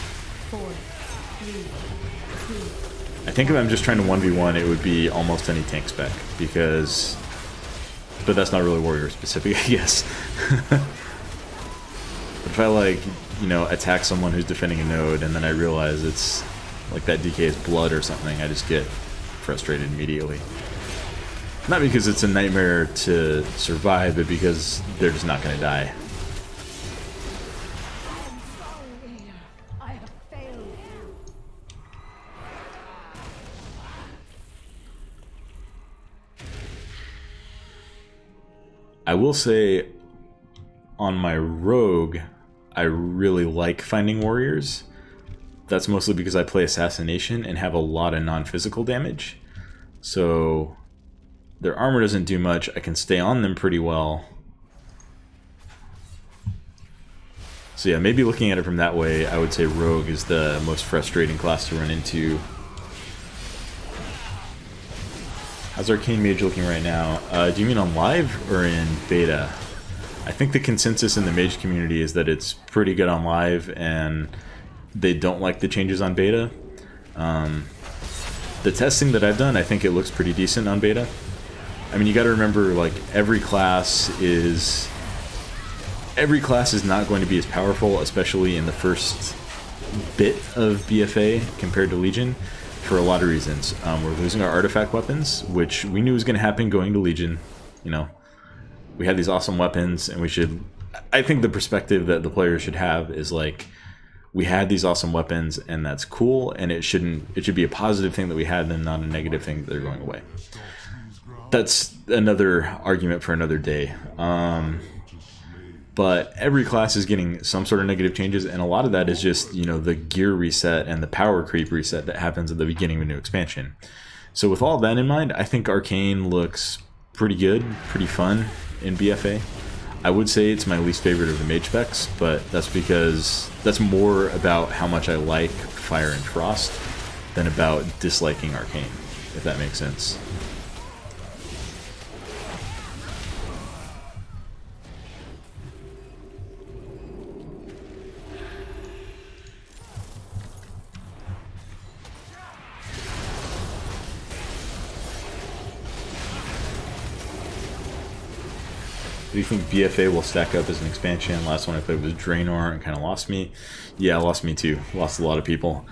I think if I'm just trying to 1v1, it would be almost any tank spec, because... But that's not really warrior specific, I guess. But if I, like, you know, attack someone who's defending a node, and then I realize it's, like, that DK is blood or something, I just get frustrated immediately. Not because it's a nightmare to survive, but because they're just not going to die. I will say, on my rogue, I really like finding warriors. That's mostly because I play assassination and have a lot of non-physical damage. So their armor doesn't do much. I can stay on them pretty well. So yeah, maybe looking at it from that way, I would say rogue is the most frustrating class to run into. How's Arcane Mage looking right now? Do you mean on live or in beta? I think the consensus in the Mage community is that it's pretty good on live and they don't like the changes on beta. The testing that I've done, I think it looks pretty decent on beta. I mean, you gotta remember, like, every class is not going to be as powerful, especially in the first bit of BFA compared to Legion. For a lot of reasons. We're losing our artifact weapons, which we knew was going to happen going to Legion. You know, we had these awesome weapons, and we should... I think the perspective that the players should have is like, we had these awesome weapons, and that's cool, and it should be a positive thing that we had, and not a negative thing that they're going away. That's another argument for another day. But every class is getting some sort of negative changes, and a lot of that is just, you know, the gear reset and the power creep reset that happens at the beginning of a new expansion. So with all that in mind, I think Arcane looks pretty good, pretty fun in BFA. I would say it's my least favorite of the mage specs, but that's because that's more about how much I like Fire and Frost than about disliking Arcane, if that makes sense. Do you think BFA will stack up as an expansion? Last one I played was Draenor and kind of lost me. Yeah, lost me too. Lost a lot of people.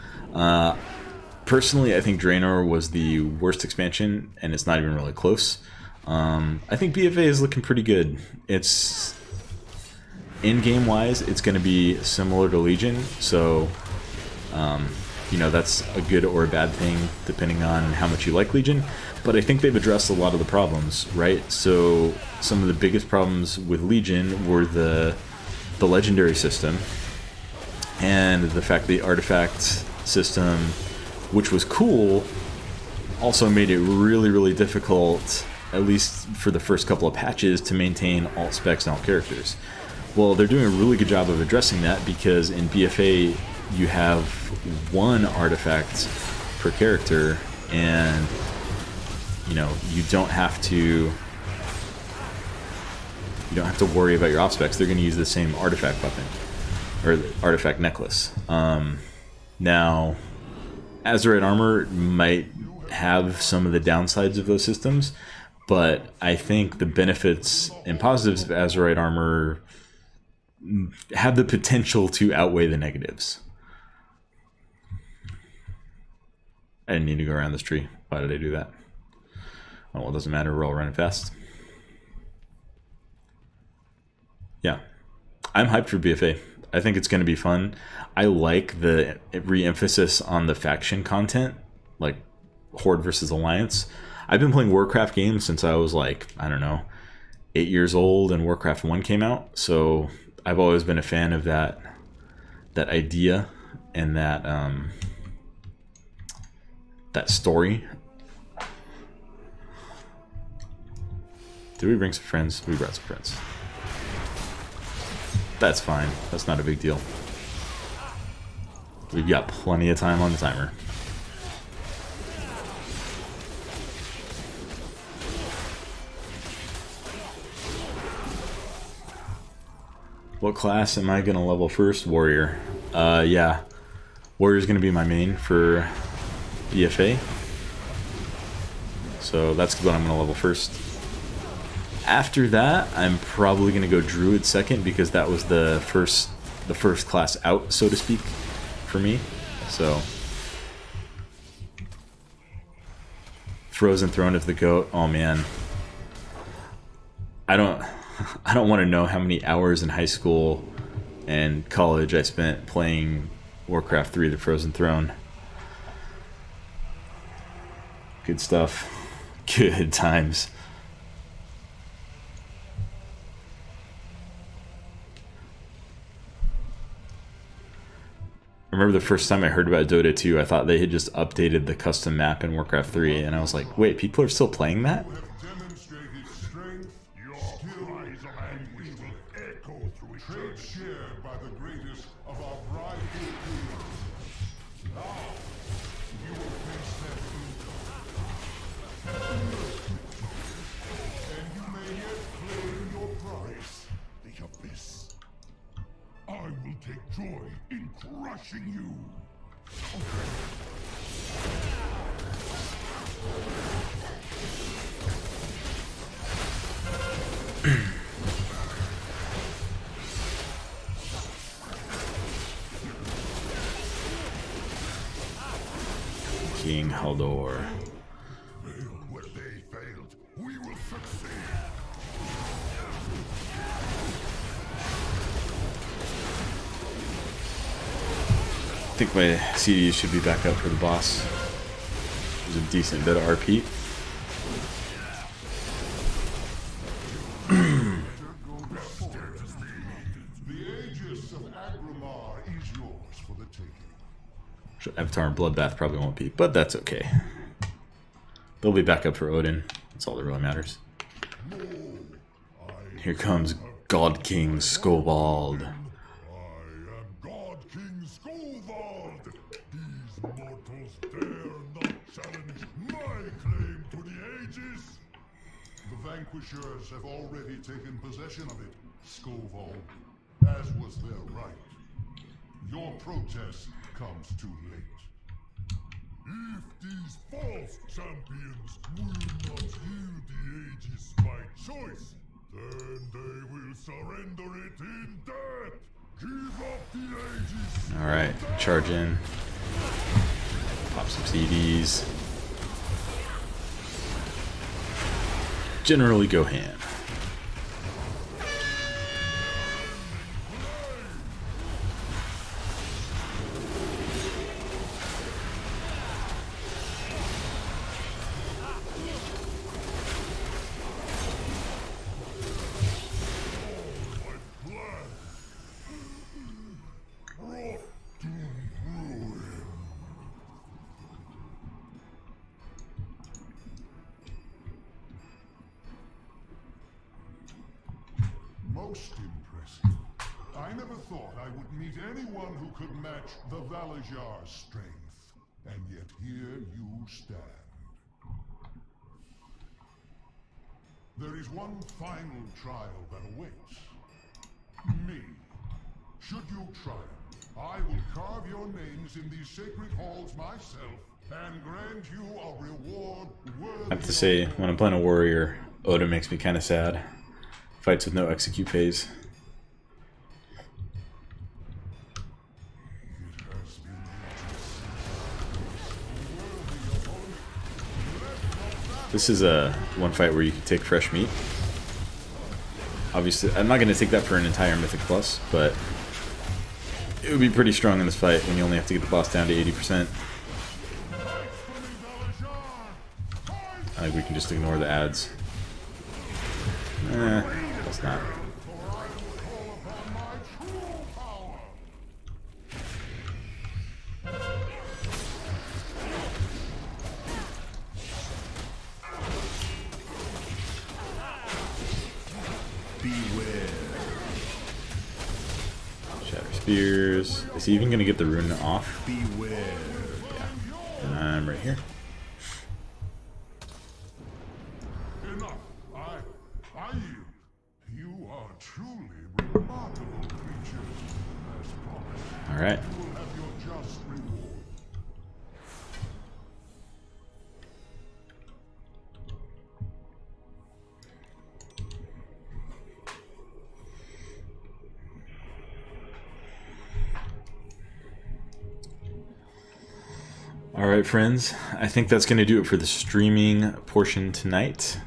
Personally, I think Draenor was the worst expansion, and it's not even really close. I think BFA is looking pretty good. It's... in-game wise, it's going to be similar to Legion, so... you know, that's a good or a bad thing, depending on how much you like Legion. But I think they've addressed a lot of the problems, right? So some of the biggest problems with Legion were the legendary system, and the fact the artifact system, which was cool, also made it really, really difficult, at least for the first couple of patches, to maintain alt specs and alt characters. Well, they're doing a really good job of addressing that, because in BFA you have one artifact per character, and you know, you don't have to worry about your op specs. They're going to use the same artifact weapon or artifact necklace. Now, Azerite armor might have some of the downsides of those systems, but I think the benefits and positives of Azerite armor have the potential to outweigh the negatives. I didn't need to go around this tree. Why did I do that? Oh, well, it doesn't matter. We're all running fast. Yeah. I'm hyped for BFA. I think it's going to be fun. I like the re-emphasis on the faction content, like Horde versus Alliance. I've been playing Warcraft games since I was like, I don't know, 8 years old, and Warcraft 1 came out. So I've always been a fan of that idea and that story. Did we bring some friends? We brought some friends. That's fine. That's not a big deal. We've got plenty of time on the timer. What class am I going to level first? Warrior. Yeah. Warrior's going to be my main for EFA. So that's what I'm going to level first. After that, I'm probably going to go Druid second because that was the first class out, so to speak, for me. So Frozen Throne of the Goat. Oh man, I don't want to know how many hours in high school and college I spent playing Warcraft 3: The Frozen Throne. Good stuff. Good times. I remember the first time I heard about Dota 2, I thought they had just updated the custom map in Warcraft 3, and I was like, wait, people are still playing that? I will take joy in crushing you. King Haldor. Fail where they failed. We will succeed. I think my CDs should be back up for the boss. There's a decent bit of RP. Avatar and Bloodbath probably won't be, but that's okay. They'll be back up for Odin. That's all that really matters. Here comes God King Skovald. Vanquishers have already taken possession of it, Skovald, as was their right. Your protest comes too late. If these false champions will not yield the Aegis by choice, then they will surrender it in death. Give up the Aegis. Alright, charge in. Pop some CDs. Generally go ham. Most impressive. I never thought I would meet anyone who could match the Valajar's strength. And yet here you stand. There is one final trial that awaits. Me. Should you triumph, I will carve your names in these sacred halls myself and grant you a reward worthy. I have to say, when I'm playing a warrior, Odin makes me kind of sad. Fights with no execute phase. This is a one fight where you can take fresh meat. Obviously, I'm not going to take that for an entire Mythic Plus, but it would be pretty strong in this fight when you only have to get the boss down to 80%. I think we can just ignore the ads. That's not. Beware. Shatter Spears. Is he even going to get the rune off? Beware. Yeah. And I'm right here. Enough. I yield. You are truly remarkable creatures, as promised. All right. You will have your just reward. Alright friends, I think that's going to do it for the streaming portion tonight.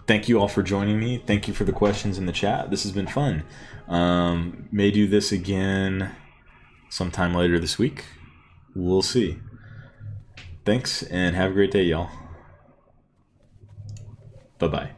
Thank you all for joining me. Thank you for the questions in the chat. This has been fun. May do this again sometime later this week. We'll see. Thanks, and have a great day, y'all. Bye-bye.